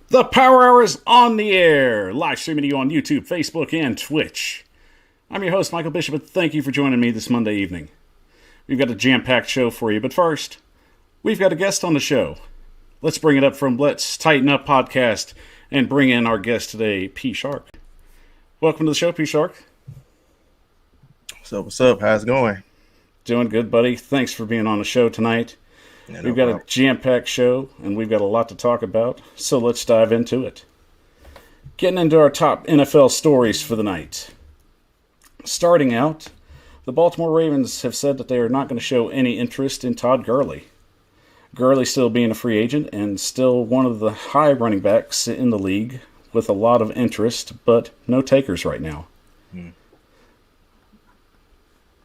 The Power Hour is on the air, live streaming to you on YouTube, Facebook, and Twitch. I'm your host, Michael Bishop, and thank you for joining me this Monday evening. We've got a jam-packed show for you, but first, we've got a guest on the show. Let's bring it up from Let's Tighten Up podcast and bring in our guest today, P. Shark. Welcome to the show, P. Shark. So what's up? How's it going? Doing good, buddy. Thanks for being on the show tonight. Yeah, We've got a jam-packed show, and we've got a lot to talk about, so let's dive into it. Getting into our top NFL stories for the night. Starting out, the Baltimore Ravens have said that they are not going to show any interest in Todd Gurley. Gurley still being a free agent and still one of the high running backs in the league with a lot of interest, but no takers right now.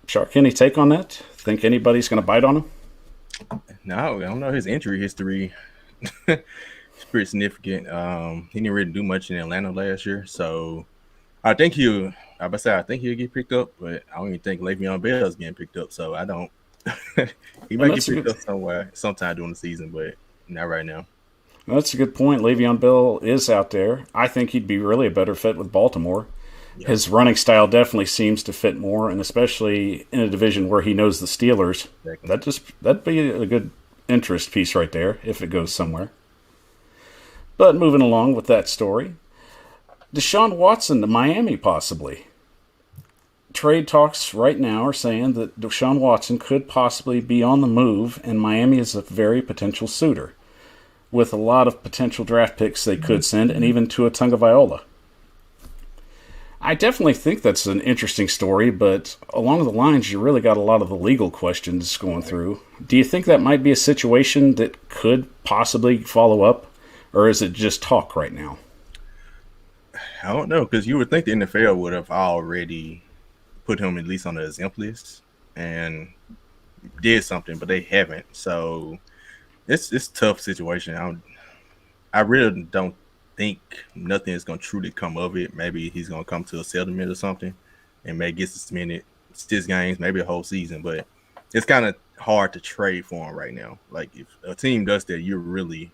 Shark, any take on that? Think anybody's going to bite on him? No, I don't know his injury history. It's pretty significant. He didn't really do much in Atlanta last year, so I think he'll get picked up, but I don't even think Le'Veon Bell is getting picked up, so I don't. He might get picked up sometime during the season, but not right now. That's a good point. Le'Veon Bell is out there. I think he'd be really a better fit with Baltimore. Yep. His running style definitely seems to fit more, and especially in a division where he knows the Steelers. Exactly. That'd be a good interest piece right there if it goes somewhere. But moving along with that story, Deshaun Watson to Miami possibly. Trade talks right now are saying that Deshaun Watson could possibly be on the move, and Miami is a very potential suitor, with a lot of potential draft picks they could send, and even Tua Tagovailoa. I definitely think that's an interesting story, but along the lines, you really got a lot of the legal questions going through. Do you think that might be a situation that could possibly follow up, or is it just talk right now? I don't know, because you would think the NFL would have already put him at least on the exempt list and did something, but they haven't. So it's a tough situation. I really don't think nothing is going to truly come of it. Maybe he's going to come to a settlement or something and may get suspended 6 games, maybe a whole season. But it's kind of hard to trade for him right now. Like, if a team does that, you're really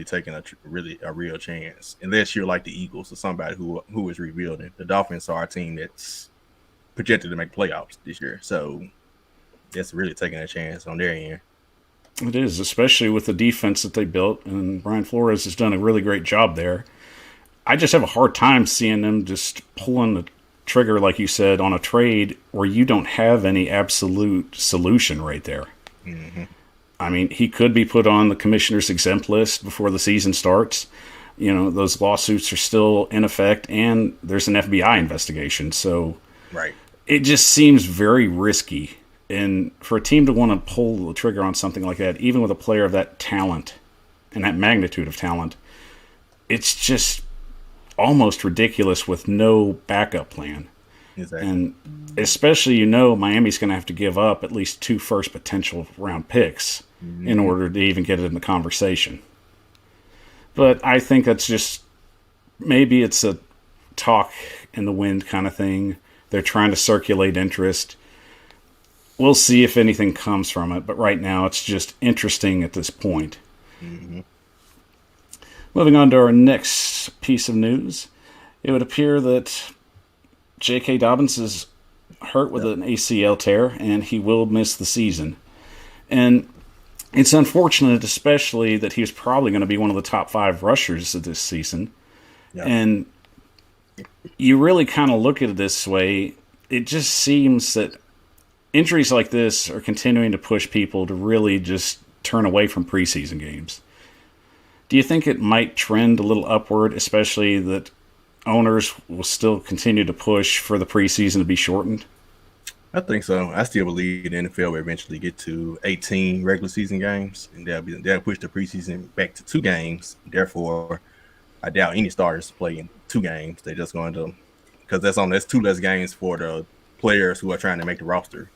taking a real chance, unless you're like the Eagles or somebody who is rebuilding. The Dolphins are a team that's projected to make playoffs this year, so that's really taking a chance on their end. It is, especially with the defense that they built, and Brian Flores has done a really great job there. I just have a hard time seeing them just pulling the trigger, like you said, on a trade where you don't have any absolute solution right there. Mm-hmm. I mean, he could be put on the commissioner's exempt list before the season starts. You know, those lawsuits are still in effect, and there's an FBI investigation. So right. It just seems very risky. And for a team to want to pull the trigger on something like that, even with a player of that talent and that magnitude of talent, it's just almost ridiculous with no backup plan. Exactly. And especially, Miami's going to have to give up at least 2 first potential round picks in order to even get it in the conversation. But I think that's just, maybe it's a talk in the wind kind of thing. They're trying to circulate interest. We'll see if anything comes from it, but right now it's just interesting at this point. Mm-hmm. Moving on to our next piece of news, it would appear that J.K. Dobbins is hurt with an ACL tear, and he will miss the season. And it's unfortunate, especially that he was probably going to be one of the top 5 rushers of this season. Yep. And you really kind of look at it this way, it just seems that injuries like this are continuing to push people to really just turn away from preseason games. Do you think it might trend a little upward, especially that owners will still continue to push for the preseason to be shortened? I think so. I still believe the NFL will eventually get to 18 regular season games, and they'll push the preseason back to 2 games. Therefore, I doubt any starters play in 2 games. They're just going to, because that's 2 less games for the players who are trying to make the roster.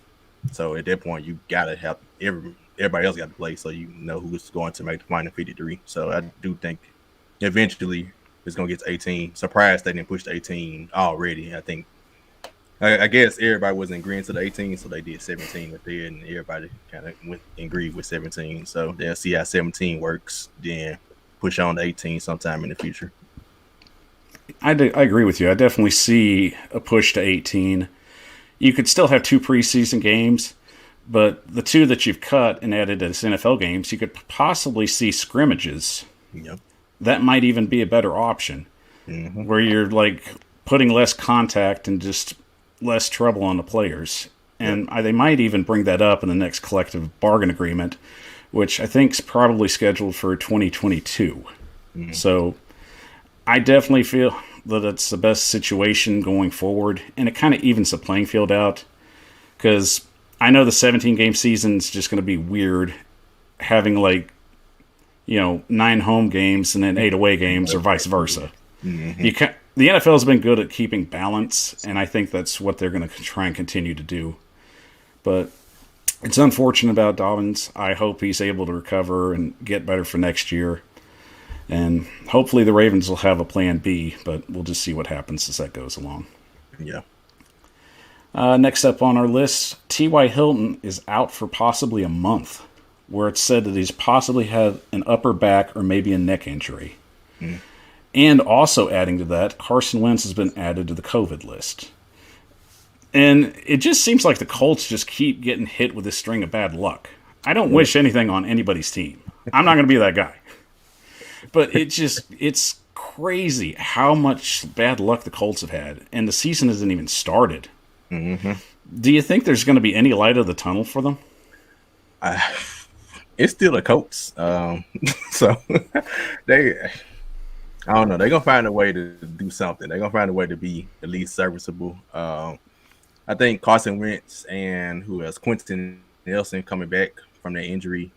So at that point, you gotta have everybody else got to play, so you know who's going to make the final 53. So I do think eventually it's gonna get to 18. Surprised they didn't push to 18 already. I guess everybody was in agreement to the 18, so they did 17 with it, and everybody kind of went and agreed with 17. So they'll see how 17 works then push on to 18 sometime in the future. I agree with you. I definitely see a push to 18. You could still have 2 preseason games, but the 2 that you've cut and added as NFL games, you could possibly see scrimmages. Yep. That might even be a better option, where you're like putting less contact and just less trouble on the players. And they might even bring that up in the next collective bargain agreement, which I think is probably scheduled for 2022. So I definitely feel that it's the best situation going forward, and it kind of evens the playing field out, because I know the 17-game season is just going to be weird, having 9 home games and then 8 away games, or vice versa. The NFL has been good at keeping balance, and I think that's what they're going to try and continue to do. But it's unfortunate about Dobbins. I hope he's able to recover and get better for next year. And hopefully the Ravens will have a plan B, but we'll just see what happens as that goes along. Yeah. Next up on our list, T.Y. Hilton is out for possibly a month, where it's said that he's possibly had an upper back or maybe a neck injury. And also adding to that, Carson Wentz has been added to the COVID list. And it just seems like the Colts just keep getting hit with this string of bad luck. I don't wish anything on anybody's team. I'm not going to be that guy. But it's crazy how much bad luck the Colts have had, and the season hasn't even started. Do you think there's going to be any light of the tunnel for them? It's still the Colts. So I don't know. They're going to find a way to do something. They're going to find a way to be at least serviceable. I think Carson Wentz and Quentin Nelson coming back from their injury.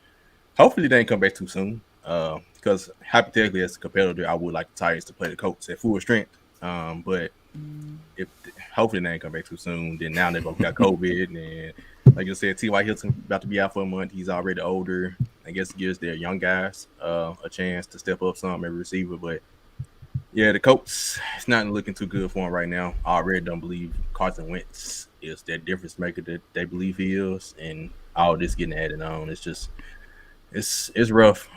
Hopefully they didn't come back too soon. Because hypothetically, as a competitor, I would like the Titans to play the Colts at full strength. But if hopefully they ain't come back too soon, then now they both got COVID. And like you said, T.Y. Hilton about to be out for a month. He's already older. I guess it gives their young guys a chance to step up some at receiver. But yeah, the Colts, it's not looking too good for them right now. I already don't believe Carson Wentz is that difference maker that they believe he is. And all this getting added on, it's just it's rough,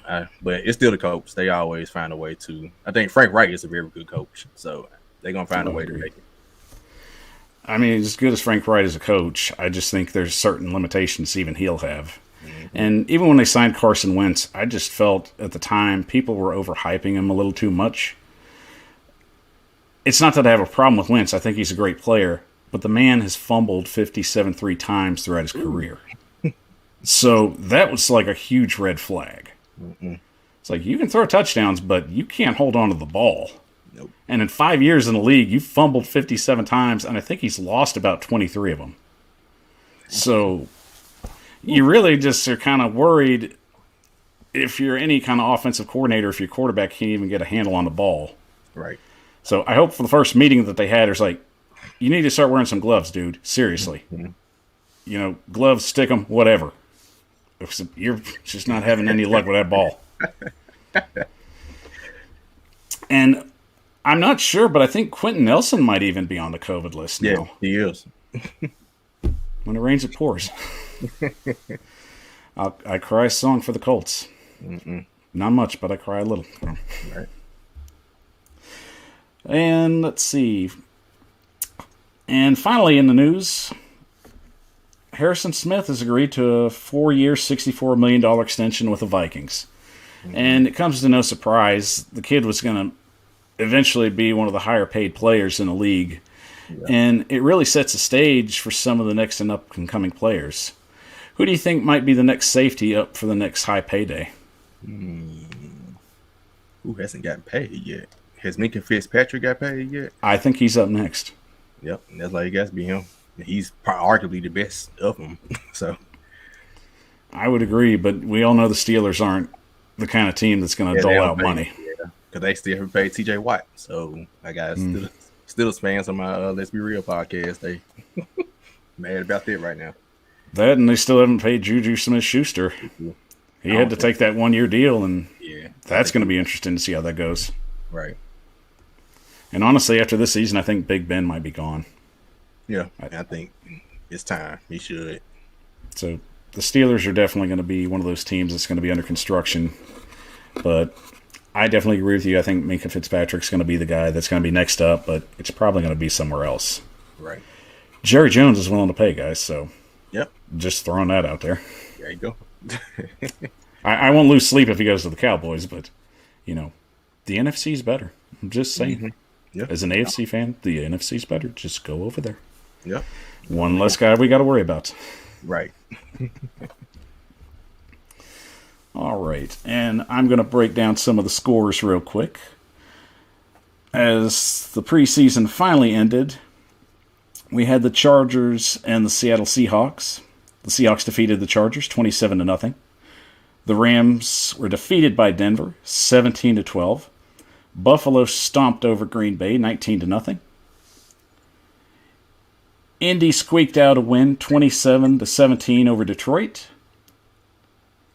but it's still the Colts. They always find a way to. I think Frank Reich is a very good coach, so they're gonna find a way to make it. I mean, as good as Frank Reich is a coach, I just think there's certain limitations even he'll have. And even when they signed Carson Wentz, I just felt at the time people were overhyping him a little too much. It's not that I have a problem with Wentz. I think he's a great player, but the man has fumbled 57 times throughout his career. So that was like a huge red flag. It's like, you can throw touchdowns, but you can't hold on to the ball. Nope. And in 5 years in the league, you've fumbled 57 times, and I think he's lost about 23 of them. So you really just are kind of worried if you're any kind of offensive coordinator, if your quarterback can't even get a handle on the ball. Right. So I hope for the first meeting that they had, it's like, you need to start wearing some gloves, dude. Seriously. Gloves, stick them, whatever. You're just not having any luck with that ball. And I'm not sure, but I think Quentin Nelson might even be on the COVID list now. Yeah, he is. When it rains, it pours. I cry a song for the Colts. Not much, but I cry a little. Right. And let's see. And finally in the news, Harrison Smith has agreed to a 4-year, $64 million extension with the Vikings. And it comes to no surprise, the kid was going to eventually be one of the higher paid players in the league. Yeah. And it really sets the stage for some of the next and up-and-coming players. Who do you think might be the next safety up for the next high payday? Who hasn't gotten paid yet? Has Minkah Fitzpatrick got paid yet? I think he's up next. Yep, that's like it has to be him. He's arguably the best of them. So I would agree, but we all know the Steelers aren't the kind of team that's going to dole out money. Yeah, because they still haven't paid T.J. Watt. So I got Steelers fans on my Let's Be Real podcast. They mad about that right now. That, and they still haven't paid Juju Smith-Schuster. He had to take that 1-year deal, and that's going to be interesting to see how that goes. Right. And honestly, after this season, I think Big Ben might be gone. Yeah, I think it's time. He should. So the Steelers are definitely going to be one of those teams that's going to be under construction. But I definitely agree with you. I think Minka Fitzpatrick's going to be the guy that's going to be next up, but it's probably going to be somewhere else. Right. Jerry Jones is willing to pay, guys, so Yep. just throwing that out there. There you go. I won't lose sleep if he goes to the Cowboys, but, you know, the NFC's better. I'm just saying. Mm-hmm. Yep. As an AFC fan, the NFC's better. Just go over there. Yep. One less guy we got to worry about. Right. All right, and I'm going to break down some of the scores real quick. As the preseason finally ended, we had the Chargers and the Seattle Seahawks. The Seahawks defeated the Chargers 27-0. The Rams were defeated by Denver 17-12. Buffalo stomped over Green Bay 19-0. Indy squeaked out a win 27-17 over Detroit.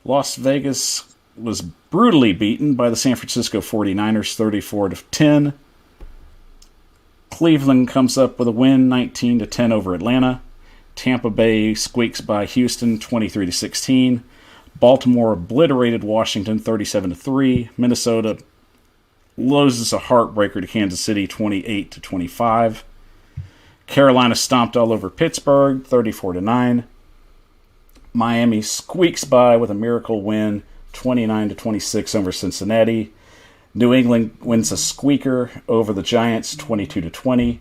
Las Vegas was brutally beaten by the San Francisco 49ers 34-10. Cleveland comes up with a win 19-10 over Atlanta. Tampa Bay squeaks by Houston 23-16. Baltimore obliterated Washington 37-3. Minnesota loses a heartbreaker to Kansas City 28-25. Carolina stomped all over Pittsburgh 34-9. Miami squeaks by with a miracle win 29-26 over Cincinnati. New England wins a squeaker over the Giants 22-20.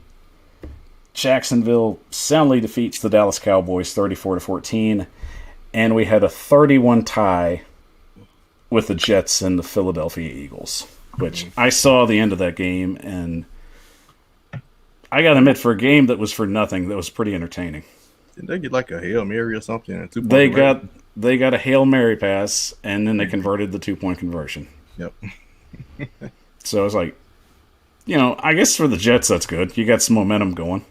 Jacksonville soundly defeats the Dallas Cowboys 34-14. And we had a 31 tie with the Jets and the Philadelphia Eagles, which I saw the end of that game, and I got to admit, for a game that was for nothing, that was pretty entertaining. Did they get like a Hail Mary or something? They got a Hail Mary pass, and then they converted the 2-point conversion. Yep. So I was like, I guess for the Jets, that's good. You got some momentum going.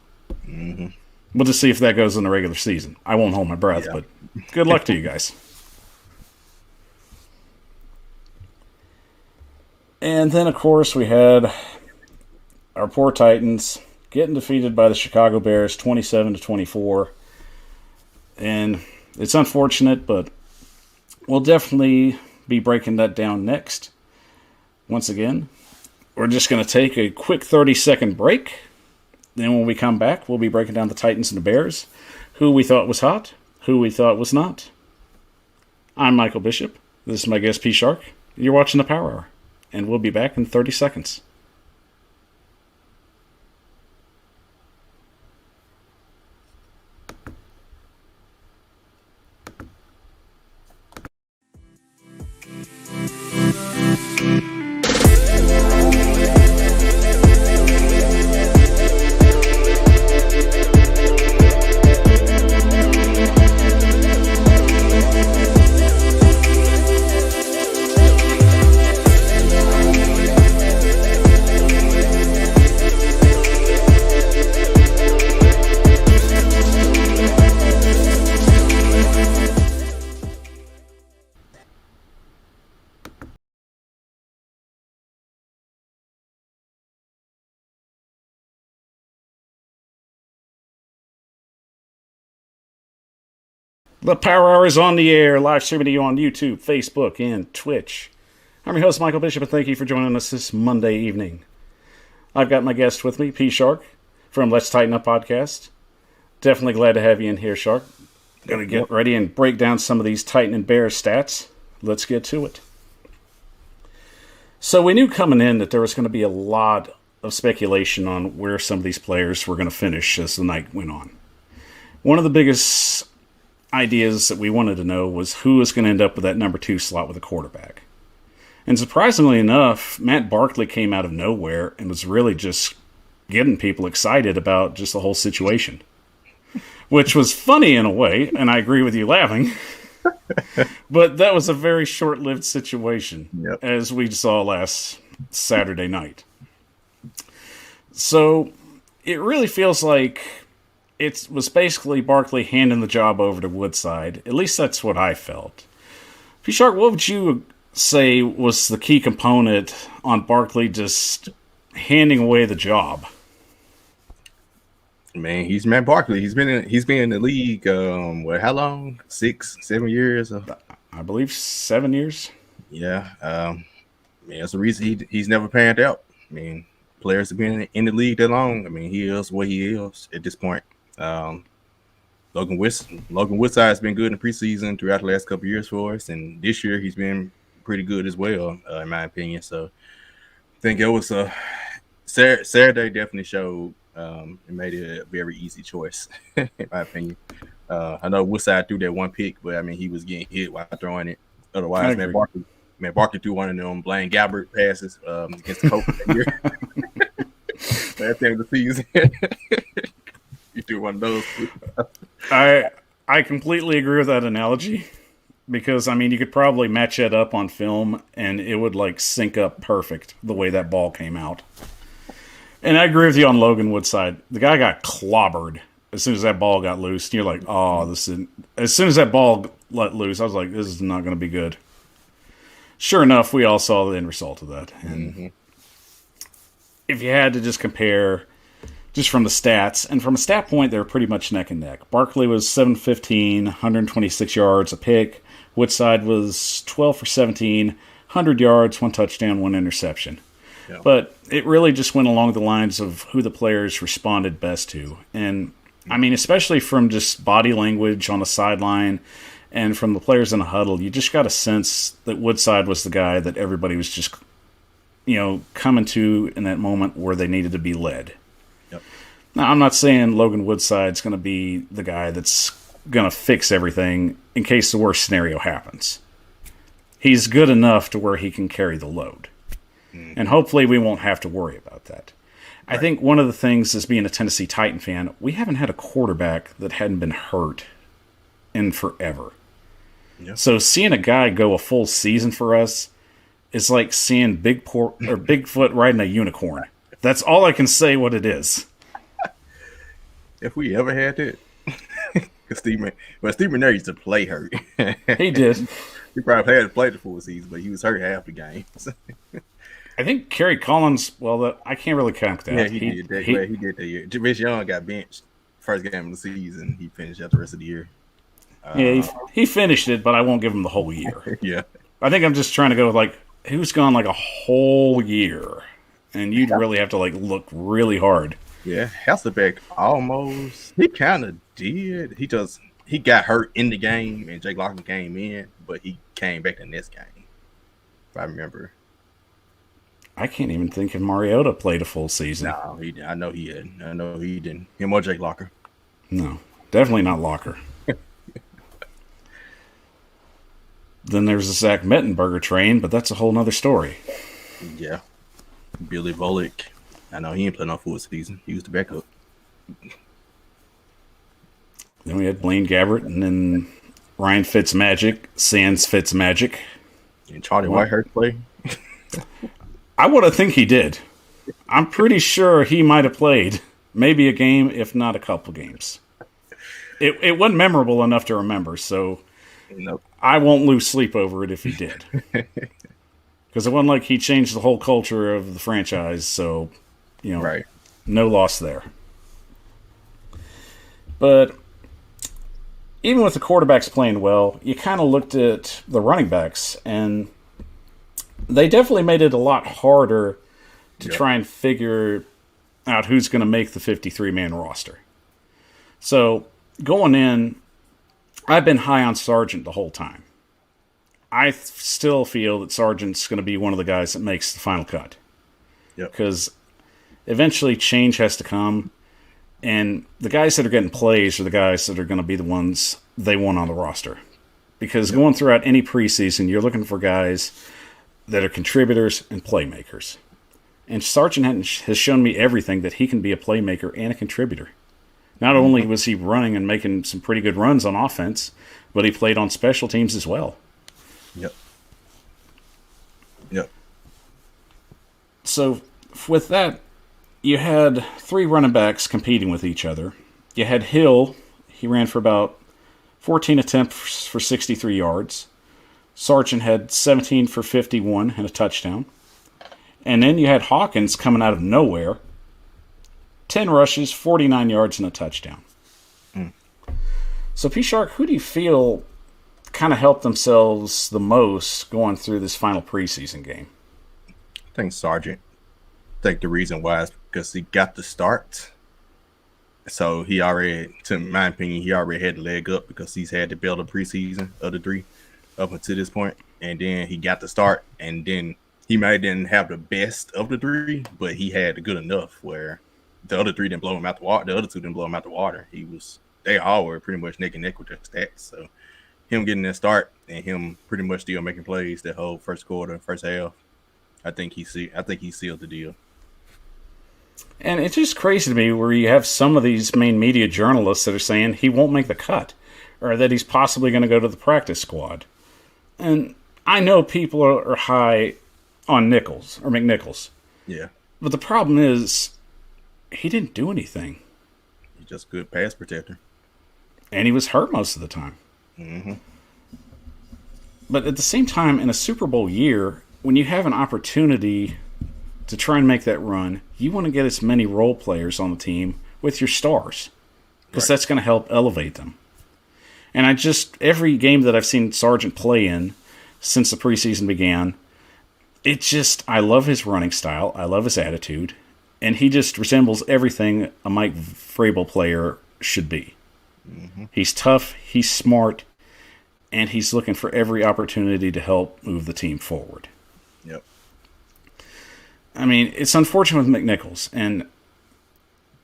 Mm-hmm. We'll just see if that goes in the regular season. I won't hold my breath, but good luck to you guys. And then, of course, we had our poor Titans getting defeated by the Chicago Bears 27-24. And it's unfortunate, but we'll definitely be breaking that down next. Once again, we're just going to take a quick 30-second break. Then when we come back, we'll be breaking down the Titans and the Bears, who we thought was hot, who we thought was not. I'm Michael Bishop. This is my guest, P. Shark. You're watching the Power Hour, and we'll be back in 30 seconds. The Power Hour is on the air, live streaming to you on YouTube, Facebook, and Twitch. I'm your host, Michael Bishop, and thank you for joining us this Monday evening. I've got my guest with me, P. Shark, from Let's Tighten Up Podcast. Definitely glad to have you in here, Shark. Going to get ready and break down some of these Titan and Bears stats. Let's get to it. So we knew coming in that there was going to be a lot of speculation on where some of these players were going to finish as the night went on. One of the biggest ideas that we wanted to know was who was going to end up with that number 2 slot with a quarterback. And surprisingly enough, Matt Barkley came out of nowhere and was really just getting people excited about just the whole situation. Which was funny in a way, and I agree with you laughing. But that was a very short-lived situation, as we saw last Saturday night. So it really feels like it was basically Barkley handing the job over to Woodside. At least that's what I felt. P-Shark, what would you say was the key component on Barkley just handing away the job? Man, he's Matt Barkley. He's been in the league. How long? 6, 7 years? I believe 7 years. Yeah. mean, that's the reason he's never panned out. I mean, players have been in the league that long. I mean, he is what he is at this point. Logan Woodside has been good in the preseason throughout the last couple of years for us, and this year he's been pretty good as well, in my opinion. So I think it was Saturday definitely showed it made it a very easy choice, in my opinion. I know Woodside threw that one pick, but I mean he was getting hit while throwing it. Otherwise, Matt Barkley threw one of them Blaine Gabbert passes against the Colts that year. Last game of the season. You threw one of those. I completely agree with that analogy because, I mean, you could probably match it up on film and it would, like, sync up perfect the way that ball came out. And I agree with you on Logan Woodside. The guy got clobbered as soon as that ball got loose. And you're like, oh, this is... As soon as that ball let loose, I was like, this is not going to be good. Sure enough, we all saw the end result of that. And if you had to just compare... just from the stats, and from a stat point, they were pretty much neck and neck. Barkley was 715, 126 yards, a pick. Woodside was 12 for 17, 100 yards, 1 touchdown, 1 interception. Yeah. But it really just went along the lines of who the players responded best to. And, I mean, especially from just body language on the sideline and from the players in the huddle, you just got a sense that Woodside was the guy that everybody was just, coming to in that moment where they needed to be led. Now, I'm not saying Logan Woodside's going to be the guy that's going to fix everything in case the worst scenario happens. He's good enough to where he can carry the load. And hopefully we won't have to worry about that. Right. I think one of the things as being a Tennessee Titan fan, we haven't had a quarterback that hadn't been hurt in forever. Yep. So seeing a guy go a full season for us is like seeing Bigfoot riding a unicorn. That's all I can say what it is. If we ever had it, Steve McNair used to play hurt. He did. He probably had to play the full season, but he was hurt half the games. I think Kerry Collins, I can't really count that. Yeah, he did that. He did that year. Rich Young got benched first game of the season. He finished out the rest of the year. He finished it, but I won't give him the whole year. Yeah. I think I'm just trying to go with, who's gone, a whole year? And you'd really have to, look really hard. Yeah, Hasselbeck almost. He kind of did. He got hurt in the game, and Jake Locker came in, but he came back in this game, if I remember. I can't even think if Mariota played a full season. No, he didn't. I know he didn't. Him or Jake Locker. No, definitely not Locker. Then there's the Zach Mettenberger train, but that's a whole nother story. Yeah. Billy Volek. I know he ain't playing on full season. He was the backup. Then we had Blaine Gabbert, and then Ryan Fitzmagic, Sans Fitzmagic. And Charlie Whitehurst play? I would have think he did. I'm pretty sure he might have played maybe a game, if not a couple games. It wasn't memorable enough to remember, so nope. I won't lose sleep over it if he did. Because it wasn't like he changed the whole culture of the franchise, so, right. No loss there. But even with the quarterbacks playing well, you kind of looked at the running backs, and they definitely made it a lot harder to try and figure out who's going to make the 53-man roster. So, going in, I've been high on Sargent the whole time. I still feel that Sargent's going to be one of the guys that makes the final cut. Because eventually change has to come, and the guys that are getting plays are the guys that are going to be the ones they want on the roster. Because going throughout any preseason, you're looking for guys that are contributors and playmakers. And Sargent has shown me everything that he can be a playmaker and a contributor. Not only was he running and making some pretty good runs on offense, but he played on special teams as well. Yep. So with that, you had 3 running backs competing with each other. You had Hill. He ran for about 14 attempts for 63 yards. Sargent had 17 for 51 and a touchdown. And then you had Hawkins coming out of nowhere. 10 rushes, 49 yards, and a touchdown. So, P-Shark, who do you feel kind of helped themselves the most going through this final preseason game? think Sargent. I think the reason why is because he got the start. So he already, to my opinion, he already had the leg up because he's had the belt of preseason of the three up until this point. And then he got the start, and then he might didn't have the best of the three, but he had the good enough where the other three didn't blow him out the water. The other two didn't blow him out the water. They all were pretty much neck and neck with their stats. So him getting that start and him pretty much still making plays that whole first quarter, first half, I think he sealed the deal. And it's just crazy to me where you have some of these main media journalists that are saying he won't make the cut or that he's possibly going to go to the practice squad. And I know people are high on Nichols or McNichols. Yeah. But the problem is he didn't do anything. He's just a good pass protector. And he was hurt most of the time. Mm-hmm. But at the same time, in a Super Bowl year, when you have an opportunity to try and make that run, you want to get as many role players on the team with your stars because that's going to help elevate them. And every game that I've seen Sargent play in since the preseason began, I love his running style. I love his attitude. And he just resembles everything a Mike Vrabel player should be. Mm-hmm. He's tough, he's smart, and he's looking for every opportunity to help move the team forward. Yep. I mean, it's unfortunate with McNichols, and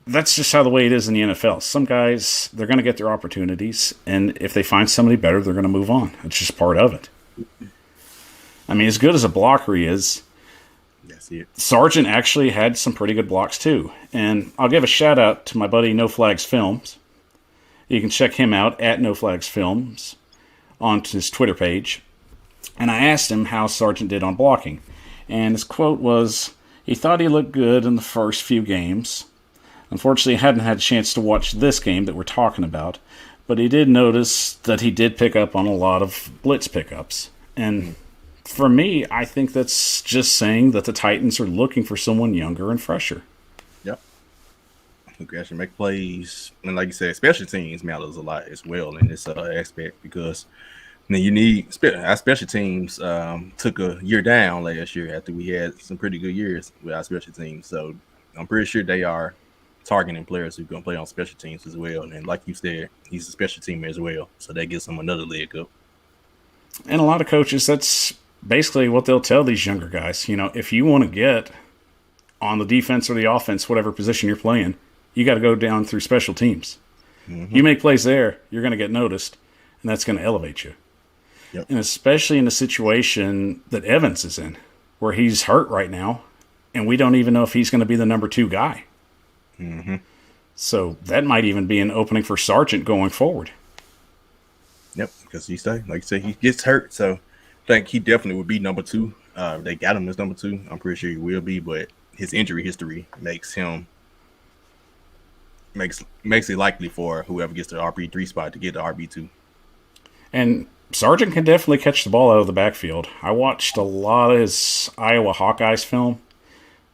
that's just how the way it is in the NFL. Some guys, they're going to get their opportunities, and if they find somebody better, they're going to move on. It's just part of it. I mean, as good as a blocker he is, Sargent actually had some pretty good blocks too. And I'll give a shout out to my buddy No Flags Films. You can check him out at No Flags Films on his Twitter page. And I asked him how Sargent did on blocking. And his quote was, he thought he looked good in the first few games. Unfortunately, he hadn't had a chance to watch this game that we're talking about. But he did notice that he did pick up on a lot of blitz pickups. And for me, I think that's just saying that the Titans are looking for someone younger and fresher. Yep. Who can actually make plays. And like you said, special teams matters a lot as well in this aspect because you need our special teams took a year down last year after we had some pretty good years with our special teams. So I'm pretty sure they are targeting players who can play on special teams as well. And like you said, he's a special teamer as well. So that gives him another leg up. And a lot of coaches, that's basically what they'll tell these younger guys. You know, if you want to get on the defense or the offense, whatever position you're playing, you got to go down through special teams. Mm-hmm. You make plays there, you're going to get noticed, and that's going to elevate you. Yep. And especially in the situation that Evans is in, where he's hurt right now, and we don't even know if he's going to be the number 2 guy. Mm-hmm. So that might even be an opening for Sargent going forward. Yep, because like you said, he gets hurt, so I think he definitely would be number 2. They got him as number 2. I'm pretty sure he will be, but his injury history makes it likely for whoever gets the RB3 spot to get the RB2. And Sargent can definitely catch the ball out of the backfield. I watched a lot of his Iowa Hawkeyes film.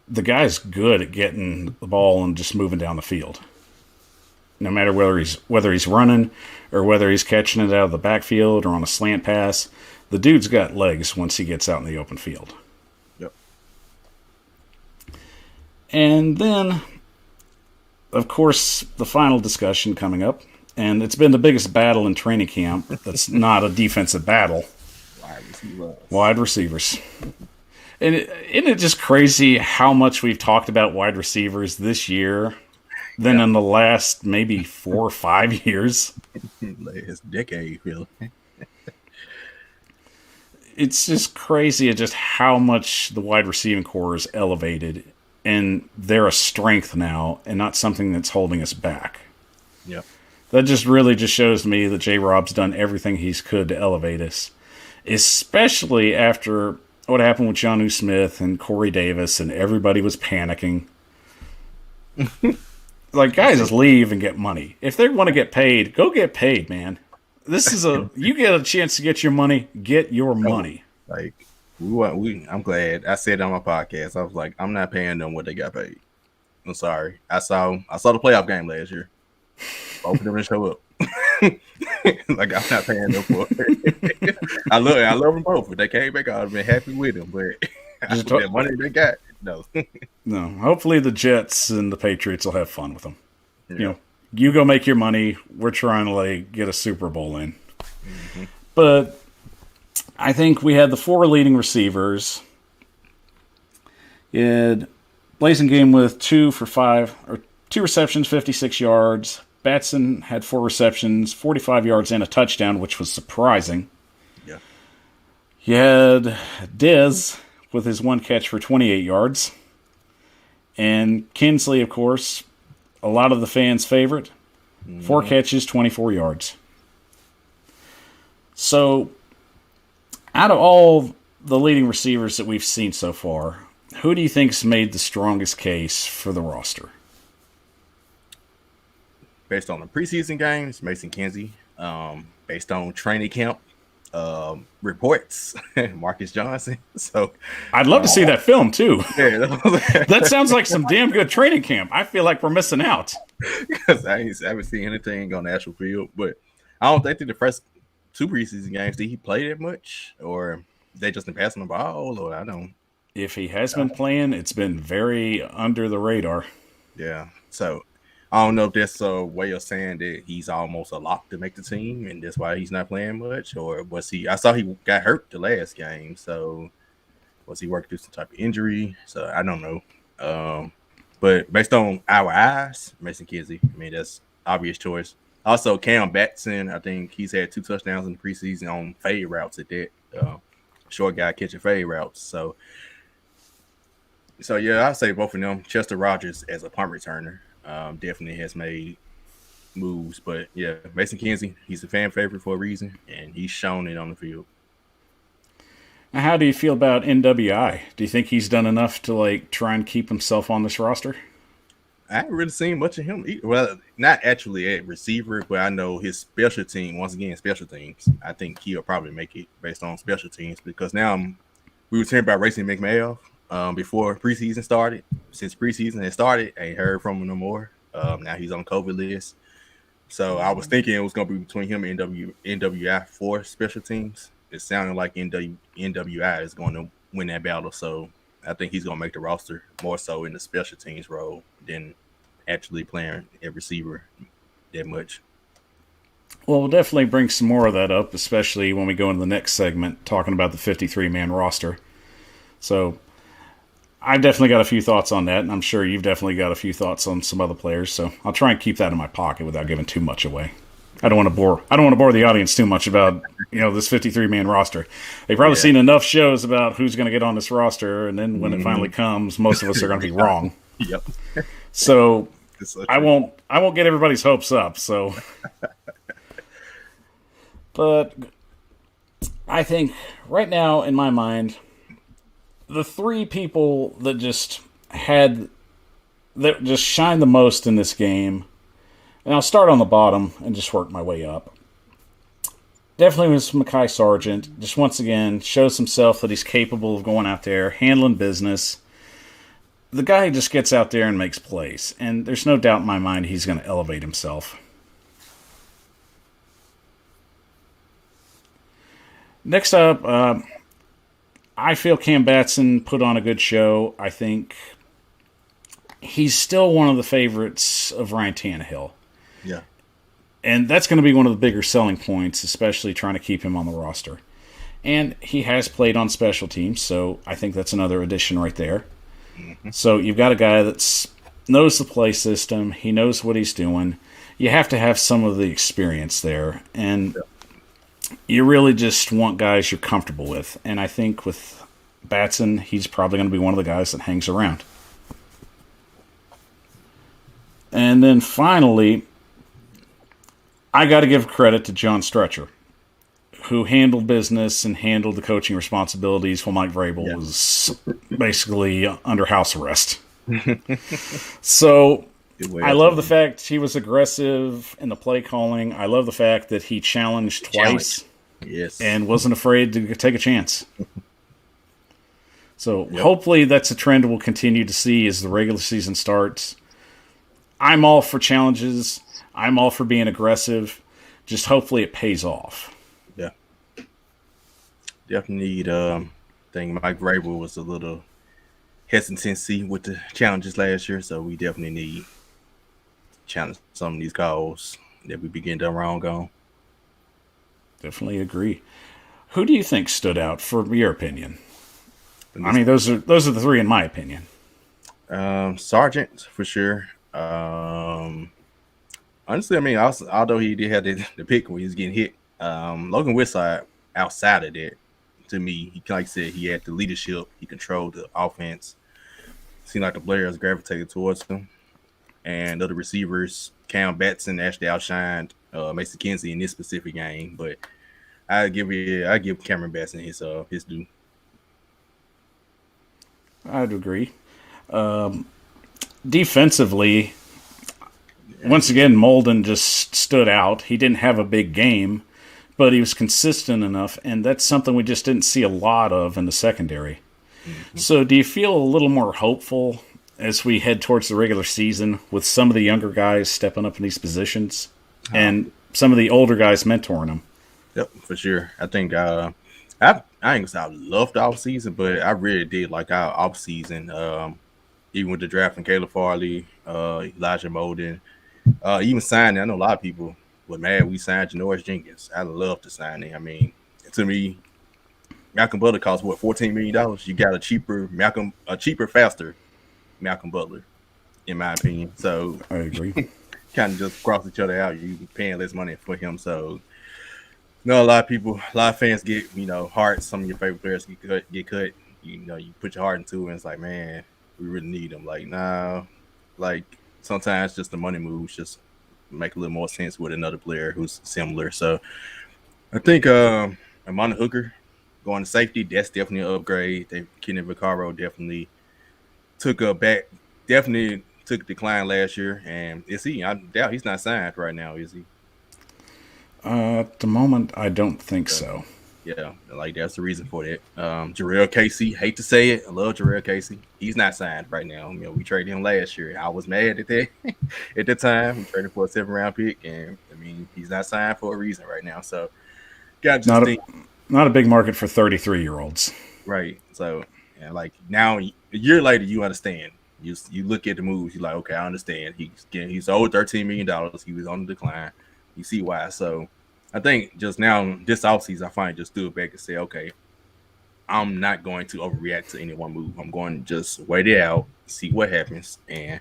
The guy's good at getting the ball and just moving down the field. No matter whether he's running or whether he's catching it out of the backfield or on a slant pass, the dude's got legs once he gets out in the open field. Yep. And then, of course, the final discussion coming up. And it's been the biggest battle in training camp that's not a defensive battle. Wide receivers. And isn't it just crazy how much we've talked about wide receivers this year than in the last maybe 4 or 5 years? Last decade, really. It's just crazy at just how much the wide receiving core is elevated. And they're a strength now and not something that's holding us back. Yep. That just really just shows me that J-Rob's done everything he's could to elevate us, especially after what happened with Jonnu Smith and Corey Davis, and everybody was panicking. Like, guys just leave and get money. If they want to get paid, go get paid, man. This is you get a chance to get your money, get your money. Like, I'm glad. I said on my podcast, I was like, I'm not paying them what they got paid. I'm sorry. I saw the playoff game last year. Both of them to show up. Like, I'm not paying them for it. I love them both. If they came back, I'd have been happy with them. But Just With that money they got, no. no. Hopefully, the Jets and the Patriots will have fun with them. Yeah. You know, you go make your money. We're trying to like get a Super Bowl in. Mm-hmm. But I think we had the four leading receivers. You had Blasingame with 2 receptions, 56 yards. Batson had 4 receptions, 45 yards, and a touchdown, which was surprising. Yeah. You had Diz with his 1 catch for 28 yards. And Kinsley, of course, a lot of the fans' favorite. 4 catches, 24 yards. So, out of all the leading receivers that we've seen so far, who do you think's made the strongest case for the roster? Based on the preseason games, Mason Kinsey. Based on training camp reports, Marcus Johnson. So I'd love to see that film too. yeah, That sounds like some damn good training camp. I feel like we're missing out. because I haven't seen anything on the actual field. But I don't think that the first 2 preseason games did he play that much, or they just been passing the ball, or I don't. If he has been playing, it's been very under the radar. Yeah, so I don't know if that's a way of saying that he's almost a lock to make the team, and that's why he's not playing much, or was he? I saw he got hurt the last game, so was he working through some type of injury? So I don't know. But based on our eyes, Mason Kinsey, I mean that's obvious choice. Also, Cam Batson, I think he's had 2 touchdowns in the preseason on fade routes at that. Short guy catching fade routes, so yeah, I'd say both of them. Chester Rogers as a punt returner. Definitely has made moves, but yeah, Mason Kinsey, he's a fan favorite for a reason, and he's shown it on the field. Now, how do you feel about NWI? Do you think he's done enough to like try and keep himself on this roster? I haven't really seen much of him. Well, not actually at receiver, but I know his special team. Once again, special teams. I think he'll probably make it based on special teams because now we were hearing about Racing McMahon before preseason started. Since preseason had started, I ain't heard from him no more. Now he's on COVID list. So I was thinking it was going to be between him and NWI for special teams. It sounded like NWI is going to win that battle. So I think he's going to make the roster more so in the special teams role than actually playing at receiver that much. Well, we'll definitely bring some more of that up, especially when we go into the next segment talking about the 53-man roster. So I've definitely got a few thoughts on that, and I'm sure you've definitely got a few thoughts on some other players. So I'll try and keep that in my pocket without giving too much away. I don't want to bore the audience too much about this 53-man roster. They've probably seen enough shows about who's going to get on this roster, and then when it finally comes, most of us are going to be wrong. Yep. So I won't get everybody's hopes up. So, but I think right now in my mind, the 3 people that just shined the most in this game. And I'll start on the bottom and just work my way up. Definitely was Mekhi Sargent. Just once again, shows himself that he's capable of going out there, handling business. The guy just gets out there and makes plays. And there's no doubt in my mind he's going to elevate himself. Next up, I feel Cam Batson put on a good show. I think he's still one of the favorites of Ryan Tannehill. Yeah. And that's going to be one of the bigger selling points, especially trying to keep him on the roster. And he has played on special teams, so I think that's another addition right there. Mm-hmm. So you've got a guy that knows the play system. He knows what he's doing. You have to have some of the experience there. And you really just want guys you're comfortable with. And I think with Batson, he's probably going to be one of the guys that hangs around. And then finally, I got to give credit to John Stretcher, who handled business and handled the coaching responsibilities while Mike Vrabel was basically under house arrest. So I love the fact he was aggressive in the play calling. I love the fact that he challenged twice and wasn't afraid to take a chance. So hopefully that's a trend we'll continue to see as the regular season starts. I'm all for challenges. I'm all for being aggressive. Just hopefully it pays off. Yeah. Definitely need think Mike Vrabel was a little hesitancy with the challenges last year, so we definitely need to challenge some of these calls that we begin done wrong on. Definitely agree. Who do you think stood out for your opinion? I mean, those are the three in my opinion. Sargent for sure. Honestly, I mean, also, although he did have the pick when he was getting hit, Logan Woodside outside of that, to me, he like I said, he had the leadership, he controlled the offense. Seemed like the players gravitated towards him, and other receivers, Cam Batson actually outshined Mason Kinsey in this specific game. But I give Cameron Batson his due. I'd agree. Defensively, once again, Molden just stood out. He didn't have a big game, but he was consistent enough, and that's something we just didn't see a lot of in the secondary. Mm-hmm. So do you feel a little more hopeful as we head towards the regular season with some of the younger guys stepping up in these positions and some of the older guys mentoring them? Yep, for sure. I think I ain't gonna say I loved the offseason, but I really did like our offseason. Even with the draft and Caleb Farley, Elijah Molden, even signing. I know a lot of people were mad we signed Janoris Jenkins. I love to sign him. I mean, to me, Malcolm Butler costs what, $14 million? You got a cheaper, faster Malcolm Butler, in my opinion. So I agree. Kind of just cross each other out. You paying less money for him. So a lot of fans get, hearts. Some of your favorite players get cut. You put your heart into it, and it's like, man, we really need them. Like, nah, like sometimes just the money moves just make a little more sense with another player who's similar. So I think Amanda Hooker going to safety, that's definitely an upgrade. Kenny Vaccaro definitely took a decline last year. And is he? I doubt he's not signed right now, is he? At the moment, I don't think so. Yeah, like that's the reason for that. Jarrell Casey, hate to say it, I love Jarrell Casey. He's not signed right now. We traded him last year. I was mad at that at the time. We traded for a 7th-round pick, and I mean he's not signed for a reason right now. So, got just not a big market for 33-year-olds, right? So, like now a year later, you understand. You look at the moves, you're like, okay, I understand. He's owed $13 million. He was on the decline. You see why? So. I think just now, this offseason, I finally just stood back and say, okay, I'm not going to overreact to any one move. I'm going to just wait it out, see what happens. And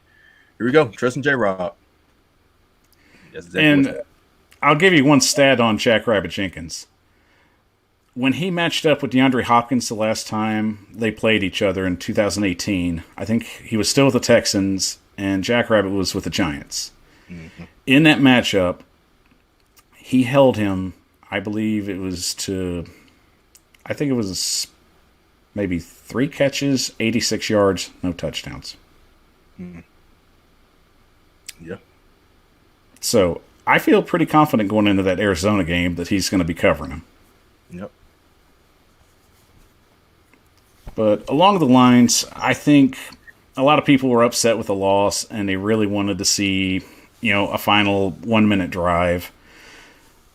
here we go. Trusting J-Rob. And I'll give you one stat on Jack Rabbit Jenkins. When he matched up with DeAndre Hopkins the last time they played each other in 2018, I think he was still with the Texans, and Jack Rabbit was with the Giants. Mm-hmm. In that matchup, he held him, I believe it was maybe 3 catches, 86 yards, no touchdowns. Mm. Yeah. So I feel pretty confident going into that Arizona game that he's going to be covering him. Yep. But along the lines, I think a lot of people were upset with the loss, and they really wanted to see, a final 1-minute drive.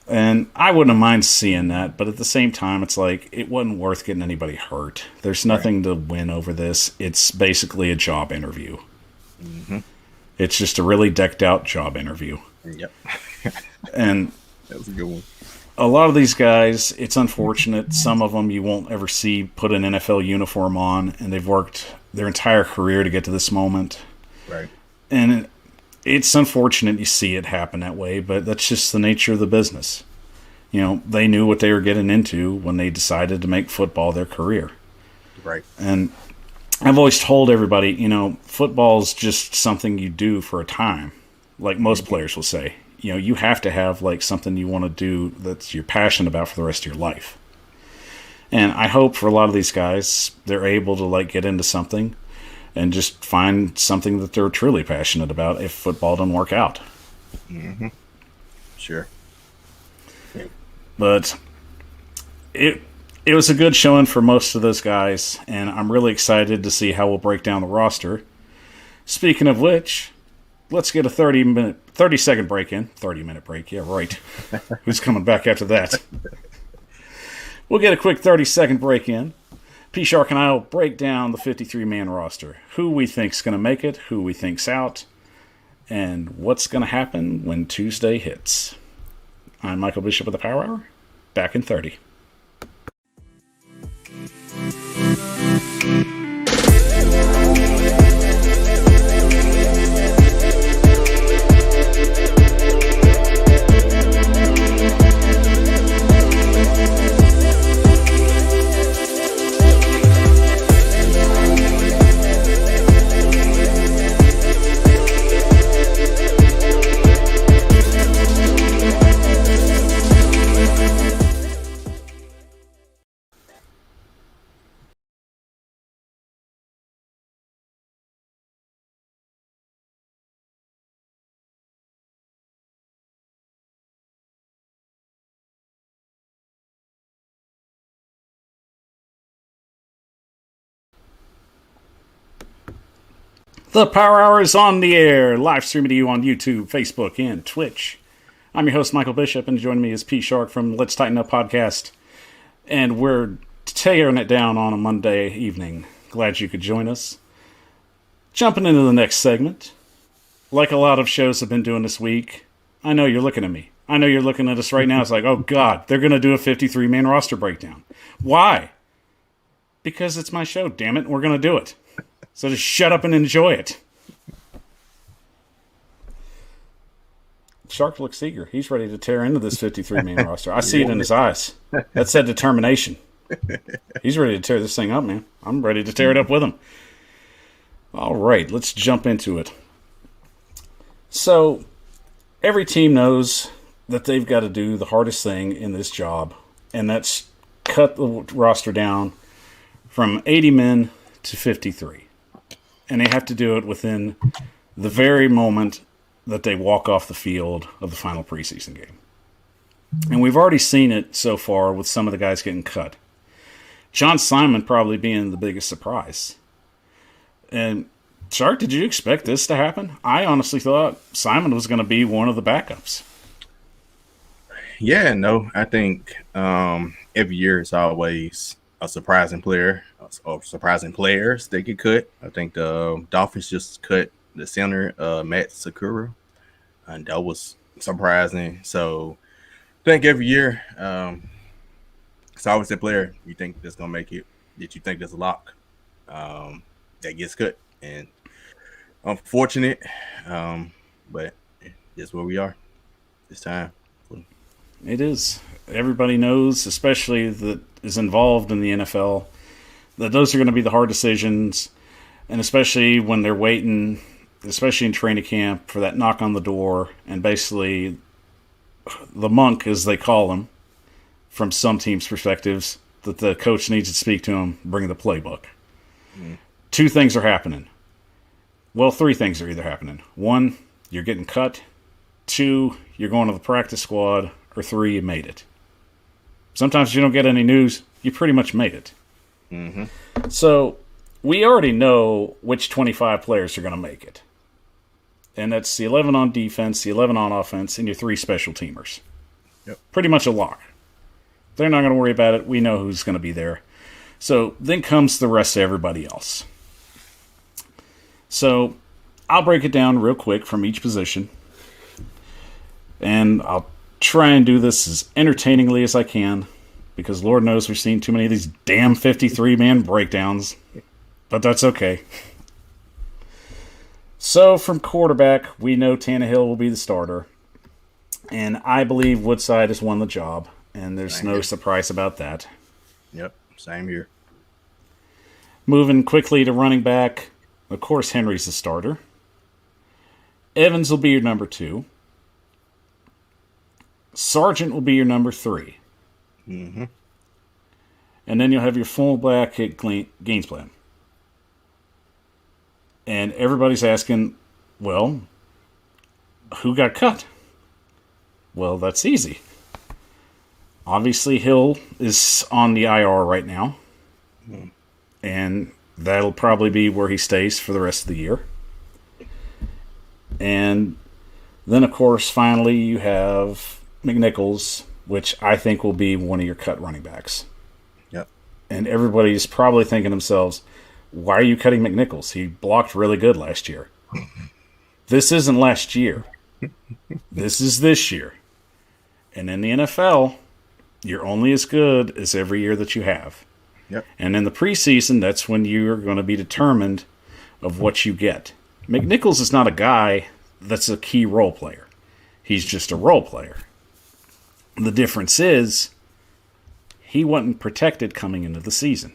And I wouldn't mind seeing that, but at the same time, it's like it wasn't worth getting anybody hurt. There's nothing to win over this. It's basically a job interview. Mm-hmm. It's just a really decked out job interview. Yep. And that was a good one. A lot of these guys, it's unfortunate. Some of them you won't ever see put an NFL uniform on, and they've worked their entire career to get to this moment. Right. And it's unfortunate you see it happen that way, but that's just the nature of the business. They knew what they were getting into when they decided to make football their career. Right. And I've always told everybody, football's just something you do for a time, like most players will say. You have to have like something you want to do that you're passionate about for the rest of your life. And I hope for a lot of these guys, they're able to get into something and just find something that they're truly passionate about if football doesn't work out. Mm-hmm. Sure. But it was a good showing for most of those guys, and I'm really excited to see how we'll break down the roster. Speaking of which, let's get a 30-second break in. 30-minute break, yeah, right. Who's coming back after that? We'll get a quick 30-second break in. P Shark and I will break down the 53-man roster, who we think's going to make it, who we think's out, and what's going to happen when Tuesday hits. I'm Michael Bishop of the Power Hour. Back in 30. The Power Hour is on the air, live streaming to you on YouTube, Facebook, and Twitch. I'm your host, Michael Bishop, and joining me is P Shark from Let's Tighten Up podcast. And we're tearing it down on a Monday evening. Glad you could join us. Jumping into the next segment. Like a lot of shows have been doing this week, I know you're looking at me. I know you're looking at us right now. It's like, oh God, they're going to do a 53-man roster breakdown. Why? Because it's my show, damn it, and we're going to do it. So just shut up and enjoy it. Shark looks eager. He's ready to tear into this 53-man roster. I see it in his eyes. That said determination. He's ready to tear this thing up, man. I'm ready to tear it up with him. All right, let's jump into it. So, every team knows that they've got to do the hardest thing in this job, and that's cut the roster down from 80 men to 53. And they have to do it within the very moment that they walk off the field of the final preseason game. And we've already seen it so far with some of the guys getting cut. John Simon probably being the biggest surprise. And Shark, did you expect this to happen? I honestly thought Simon was going to be one of the backups. Yeah, no, I think every year is always a surprising player or surprising players they get cut. I think the Dolphins just cut the center, Matt Sakura, and that was surprising. So I think every year, it's always a player you think that's going to make it, that you think there's a lock that gets cut. And unfortunate, but that's where we are this time. It is. Everybody knows, especially that is involved in the NFL, that those are going to be the hard decisions, and especially when they're waiting, especially in training camp, for that knock on the door, and basically the monk, as they call him, from some teams' perspectives, that the coach needs to speak to him, bring the playbook. Two things are happening. Well, three things are either happening. One, you're getting cut. Two, you're going to the practice squad. Or three, you made it. Sometimes you don't get any news. You pretty much made it. Mm-hmm. So we already know which 25 players are going to make it. And that's the 11 on defense, the 11 on offense, and your three special teamers. Yep. Pretty much a lock. They're not going to worry about it. We know who's going to be there. So then comes the rest of everybody else. So I'll break it down real quick from each position. And I'll try and do this as entertainingly as I can, because Lord knows we've seen too many of these damn 53-man breakdowns, but that's okay. So from quarterback, we know Tannehill will be the starter, and I believe Woodside has won the job, and there's no surprise about that. Yep, same here. Moving quickly to running back, of course Henry's the starter. Evans will be your number 2. Sargent will be your number 3. Mm-hmm. And then you'll have your fullback at Gainesplan. And everybody's asking, well, who got cut? Well, that's easy. Obviously, Hill is on the IR right now. Mm. And that'll probably be where he stays for the rest of the year. And then, of course, finally you have McNichols, which I think will be one of your cut running backs. Yep. And everybody's probably thinking to themselves, why are you cutting McNichols? He blocked really good last year. This isn't last year. This is this year. And in the NFL, you're only as good as every year that you have. Yep. And in the preseason, that's when you're going to be determined of what you get. McNichols is not a guy that's a key role player. He's just a role player. The difference is he wasn't protected coming into the season.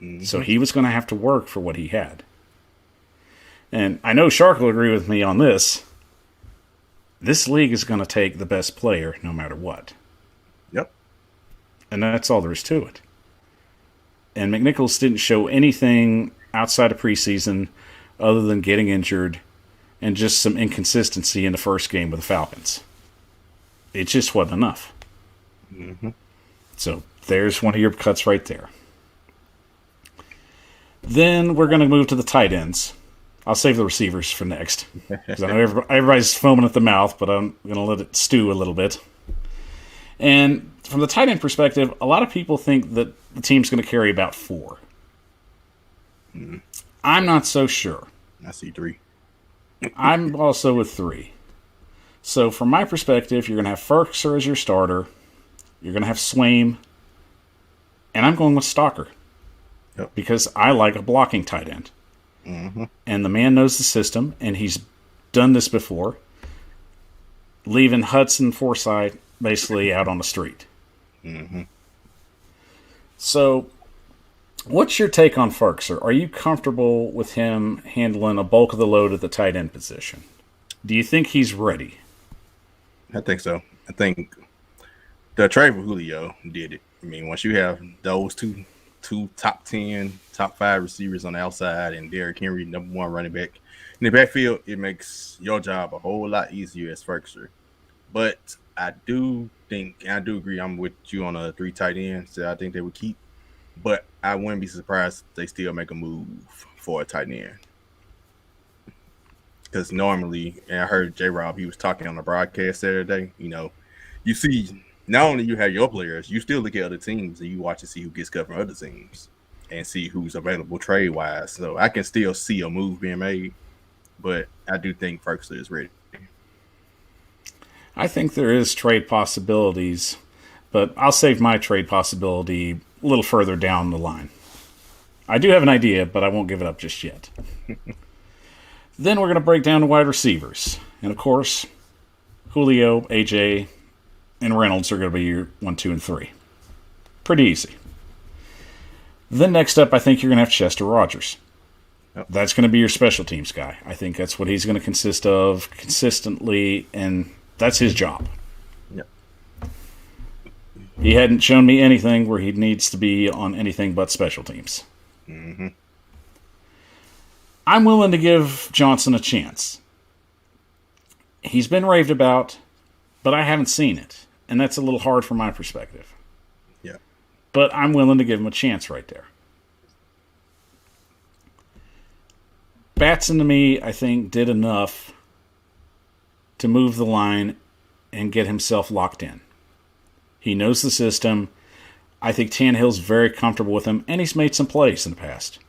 Mm-hmm. So he was going to have to work for what he had. And I know Shark will agree with me on this. This league is going to take the best player no matter what. Yep. And that's all there is to it. And McNichols didn't show anything outside of preseason other than getting injured and just some inconsistency in the first game with the Falcons. It just wasn't enough. Mm-hmm. So there's one of your cuts right there. Then we're going to move to the tight ends. I'll save the receivers for next. Because I know everybody's foaming at the mouth, but I'm going to let it stew a little bit. And from the tight end perspective, a lot of people think that the team's going to carry about 4. Mm. I'm not so sure. I see 3. I'm also with 3. So from my perspective, you're going to have Firkser as your starter. You're going to have Swaim. And I'm going with Stalker. Yep. Because I like a blocking tight end. Mm-hmm. And the man knows the system, and he's done this before, leaving Hudson Forsythe basically out on the street. Mm-hmm. So, what's your take on Firkser? Are you comfortable with him handling a bulk of the load at the tight end position? Do you think he's ready? I think so. I think the trade for Julio did it. I mean, once you have those two top 10, top 5 receivers on the outside and Derrick Henry, number 1 running back in the backfield, it makes your job a whole lot easier as Firkser. But I do think, and I do agree, I'm with you on a 3 tight ends that I think they would keep. But I wouldn't be surprised if they still make a move for a tight end. Because normally, and I heard J-Rob, he was talking on the broadcast Saturday, you see, not only you have your players, you still look at other teams and you watch and see who gets cut from other teams and see who's available trade-wise. So I can still see a move being made, but I do think Firkser is ready. I think there is trade possibilities, but I'll save my trade possibility a little further down the line. I do have an idea, but I won't give it up just yet. Then we're going to break down the wide receivers. And, of course, Julio, AJ, and Reynolds are going to be your 1, 2, and 3. Pretty easy. Then next up, I think you're going to have Chester Rogers. Yep. That's going to be your special teams guy. I think that's what he's going to consist of consistently, and that's his job. Yep. He hadn't shown me anything where he needs to be on anything but special teams. Mm-hmm. I'm willing to give Johnson a chance. He's been raved about, but I haven't seen it. And that's a little hard from my perspective. Yeah. But I'm willing to give him a chance right there. Batson, to me, I think, did enough to move the line and get himself locked in. He knows the system. I think Tannehill's very comfortable with him, and he's made some plays in the past.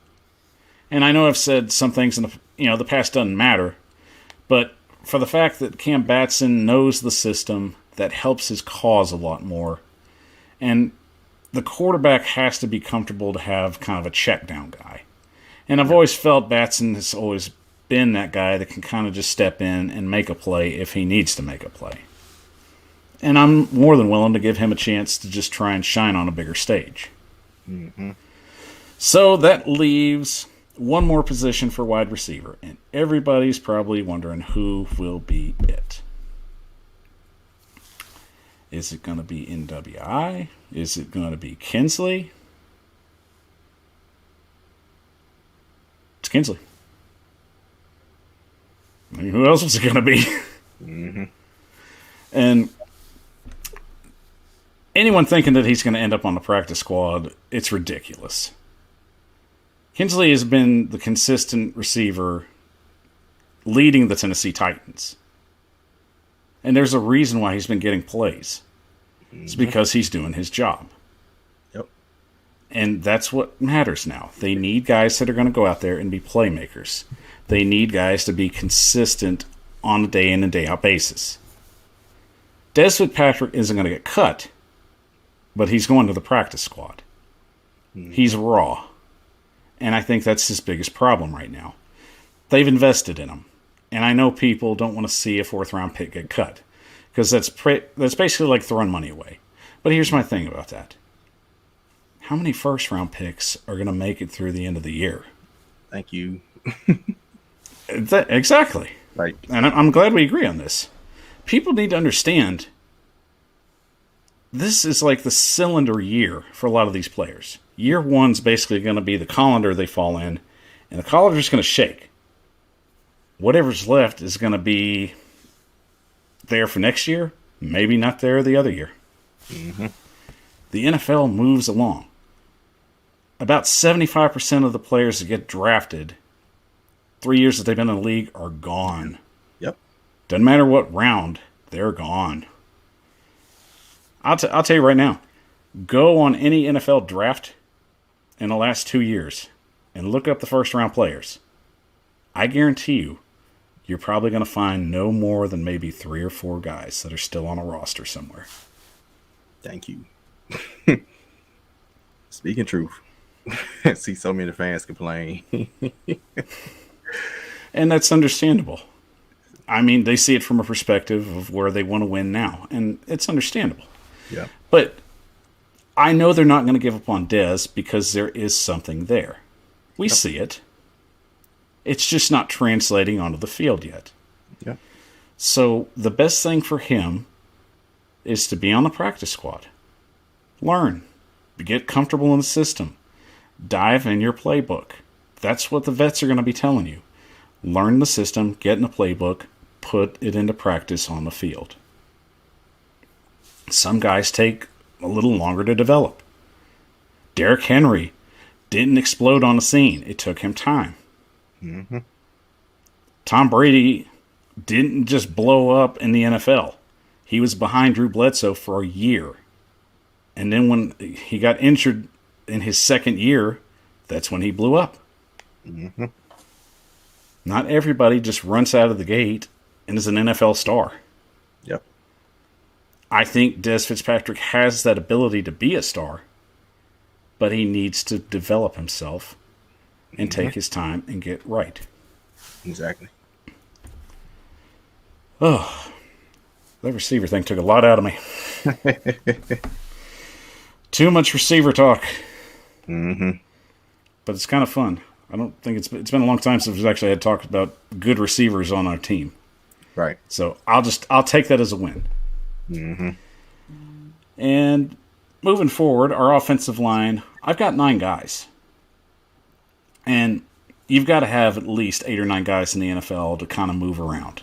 And I know I've said some things in the past doesn't matter, but for the fact that Cam Batson knows the system, that helps his cause a lot more. And the quarterback has to be comfortable to have kind of a check down guy. And I've always felt Batson has always been that guy that can kind of just step in and make a play if he needs to make a play. And I'm more than willing to give him a chance to just try and shine on a bigger stage. Mm-hmm. So that leaves one more position for wide receiver, and everybody's probably wondering who will be it. Is it going to be NWI? Is it going to be Kinsley? It's Kinsley. I mean, who else is it going to be? Mm-hmm. And anyone thinking that he's going to end up on the practice squad, it's ridiculous. Kinsley has been the consistent receiver leading the Tennessee Titans. And there's a reason why he's been getting plays. It's because he's doing his job. Yep. And that's what matters now. They need guys that are going to go out there and be playmakers. They need guys to be consistent on a day in and day out basis. Des Fitzpatrick isn't going to get cut, but he's going to the practice squad. He's raw. And I think that's his biggest problem right now. They've invested in him. And I know people don't want to see a fourth-round pick get cut, because that's basically like throwing money away. But here's my thing about that. How many first-round picks are going to make it through the end of the year? Thank you. Exactly. Right. And I'm glad we agree on this. People need to understand this is like the cylinder year for a lot of these players. Year one's basically going to be the colander they fall in, and the colander's going to shake. Whatever's left is going to be there for next year, maybe not there the other year. Mm-hmm. The NFL moves along. About 75% of the players that get drafted 3 years that they've been in the league are gone. Yep. Doesn't matter what round, they're gone. I'll tell you right now, go on any NFL draft in the last 2 years and look up the first round players. I guarantee you, you're probably going to find no more than maybe 3 or 4 guys that are still on a roster somewhere. Thank you. Speaking truth. See so many fans complain. And that's understandable. I mean, they see it from a perspective of where they want to win now, and it's understandable. Yeah. But I know they're not going to give up on Dez because there is something there. We see it. It's just not translating onto the field yet. Yeah. So the best thing for him is to be on the practice squad. Learn. Get comfortable in the system. Dive in your playbook. That's what the vets are going to be telling you. Learn the system, get in the playbook, put it into practice on the field. Some guys take a little longer to develop. Derrick Henry didn't explode on the scene. It took him time. Mm-hmm. Tom Brady didn't just blow up in the NFL. He was behind Drew Bledsoe for a year. And then when he got injured in his second year, that's when he blew up. Mm-hmm. Not everybody just runs out of the gate and is an NFL star. Yep. I think Des Fitzpatrick has that ability to be a star, but he needs to develop himself and take his time and get right. Exactly. Oh, that receiver thing took a lot out of me. Too much receiver talk. Mm-hmm. But it's kind of fun. I don't think it's been a long time since we've actually had talked about good receivers on our team. Right. So I'll take that as a win. Mm-hmm. And moving forward, our offensive line, I've got 9 guys. And you've got to have at least 8 or 9 guys in the NFL to kind of move around.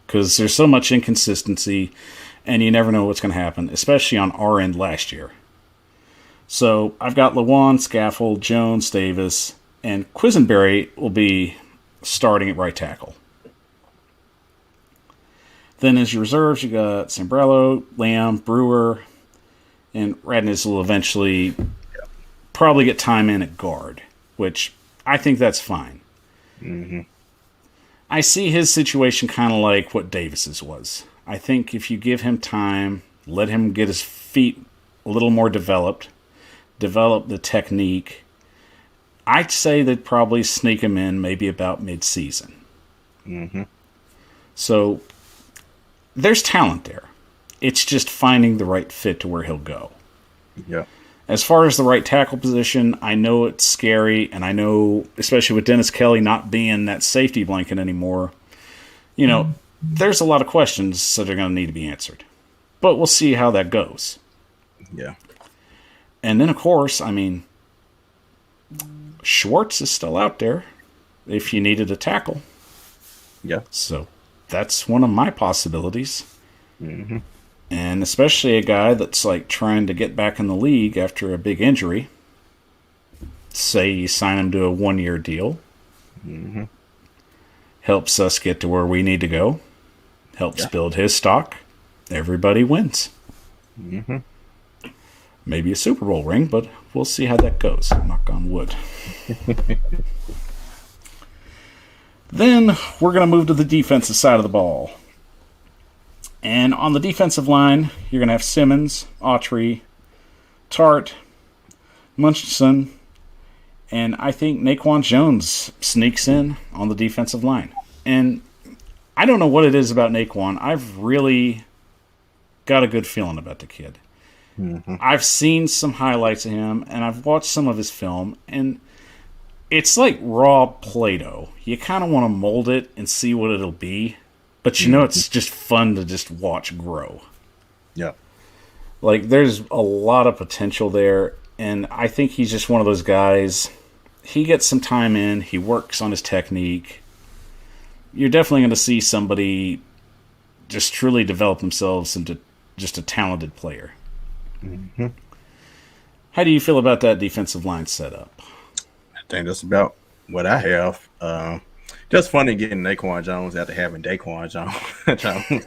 Because there's so much inconsistency, and you never know what's going to happen, especially on our end last year. So I've got Lewan, Scaffold, Jones, Davis, and Quisenberry will be starting at right tackle. Then as your reserves, you got Sambrello, Lamb, Brewer, and Radness will eventually probably get time in at guard, which I think that's fine. Mm-hmm. I see his situation kind of like what Davis's was. I think if you give him time, let him get his feet a little more develop the technique, I'd say they'd probably sneak him in maybe about mid-season. Mm-hmm. So there's talent there. It's just finding the right fit to where he'll go. Yeah. As far as the right tackle position, I know it's scary, and I know, especially with Dennis Kelly not being that safety blanket anymore, there's a lot of questions that are going to need to be answered. But we'll see how that goes. Yeah. And then, of course, Schwartz is still out there if you needed a tackle. Yeah. So that's one of my possibilities. Mm-hmm. And especially a guy that's like trying to get back in the league after a big injury. Say you sign him to a 1-year deal. Mm-hmm. Helps us get to where we need to go. Helps build his stock. Everybody wins. Mm-hmm. Maybe a Super Bowl ring, but we'll see how that goes. Knock on wood. Then we're going to move to the defensive side of the ball. And on the defensive line, you're going to have Simmons, Autry, Tart, Munchison, and I think Naquan Jones sneaks in on the defensive line. And I don't know what it is about Naquan. I've really got a good feeling about the kid. Mm-hmm. I've seen some highlights of him, and I've watched some of his film, and it's like raw Play-Doh. You kind of want to mold it and see what it'll be, but you know it's just fun to just watch grow. Yeah. Like, there's a lot of potential there, and I think he's just one of those guys. He gets some time in, he works on his technique. You're definitely going to see somebody just truly develop themselves into just a talented player. Mm-hmm. How do you feel about that defensive line setup? I think that's about what I have. Just funny getting Naquan Jones after having Daquan Jones.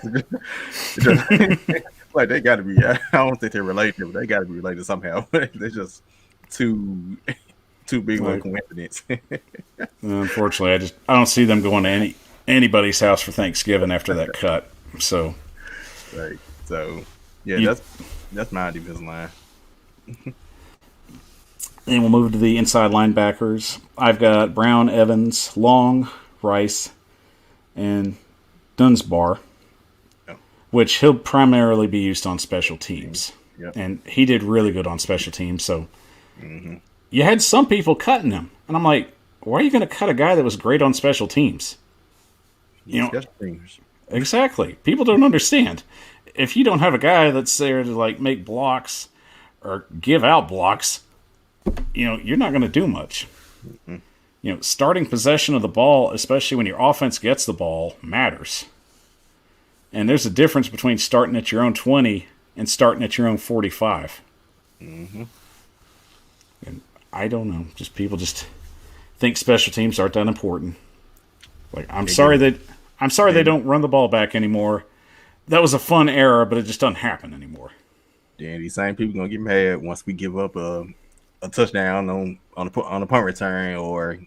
Like, they got to be, I don't think they're related, but they got to be related somehow. They're just too big of a coincidence. Unfortunately, I don't see them going to anybody's house for Thanksgiving after that cut. So, right. So, yeah, that's my defensive line. Then we'll move to the inside linebackers. I've got Brown, Evans, Long, Rice, and Dunsbar, which he'll primarily be used on special teams. Yep. And he did really good on special teams. So you had some people cutting him. And I'm like, why are you going to cut a guy that was great on special teams? You know, exactly. People don't understand. If you don't have a guy that's there to like make blocks or give out blocks, you know, you're not going to do much. Mm-hmm. You know, starting possession of the ball, especially when your offense gets the ball, matters. And there's a difference between starting at your own 20 and starting at your own 45. Mm-hmm. And I don't know. Just people just think special teams aren't that important. Like, I'm sorry they don't run the ball back anymore. That was a fun era, but it just doesn't happen anymore. Yeah, these same people gonna get mad once we give up a touchdown on a punt return or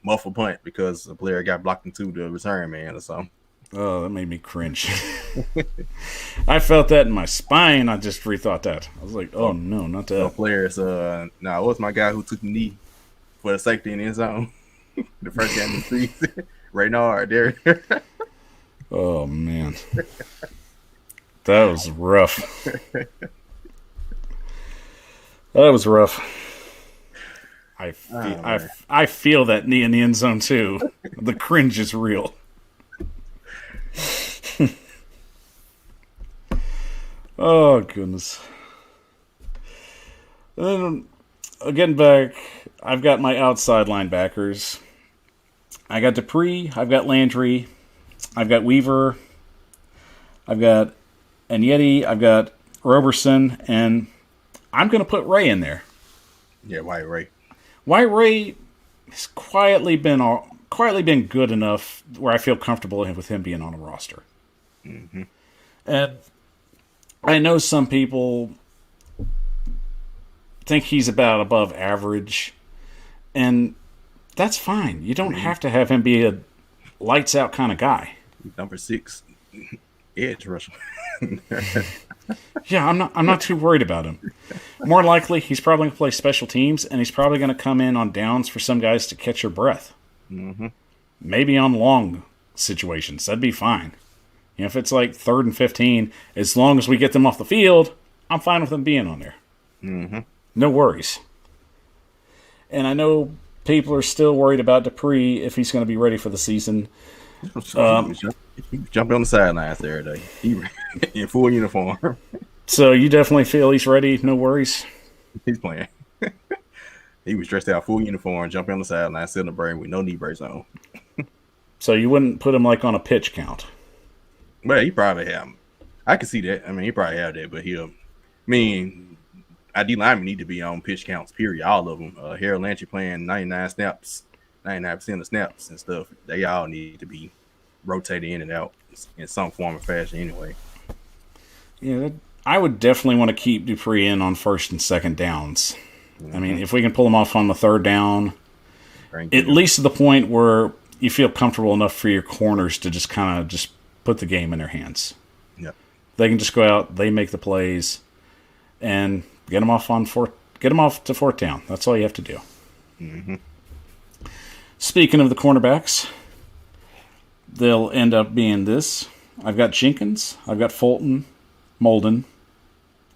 muffled punt because the player got blocked into the return man or something. Oh, that made me cringe. I felt that in my spine. I just rethought that. I was like, oh no, not that. No players. It was my guy who took the knee for the safety in the end zone. The first game of the season. Reynard there. Oh man. That was rough. That was rough. I feel that knee in the end zone too. The cringe is real. Oh goodness. And then getting back, I've got my outside linebackers. I got Dupree, I've got Landry, I've got Weaver, I've got Anyeti, I've got Roberson, and I'm going to put Ray in there. Yeah, Wyatt Ray. Wyatt Ray has quietly been good enough where I feel comfortable with him being on a roster. Mm-hmm. And I know some people think he's about above average, and that's fine. You don't have to have him be a lights out kind of guy. Number 6 edge rusher. Yeah, I'm not too worried about him. More likely, he's probably going to play special teams, and he's probably going to come in on downs for some guys to catch your breath. Mm-hmm. Maybe on long situations. That'd be fine. You know, if it's like 3rd and 15, as long as we get them off the field, I'm fine with them being on there. Mm-hmm. No worries. And I know people are still worried about Dupree if he's going to be ready for the season. He jumped on the sidelines there today. He in full uniform. So you definitely feel he's ready? No worries? He's playing. He was dressed out full uniform, jumping on the sideline, sitting in the brain with no knee brace on. So you wouldn't put him like on a pitch count? Well, he probably have. I can see that. I mean, he probably have that, but ID linemen need to be on pitch counts, period. All of them. Harold Landry playing 99 snaps, 99% of snaps and stuff. They all need to be rotated in and out in some form or fashion anyway. Yeah, I would definitely want to keep Dupree in on 1st and 2nd downs. I mean, if we can pull them off on the third down, at least to the point where you feel comfortable enough for your corners to just kind of just put the game in their hands. Yep. They can just go out, they make the plays, and get them off to fourth down. That's all you have to do. Mm-hmm. Speaking of the cornerbacks, they'll end up being this. I've got Jenkins, I've got Fulton, Molden,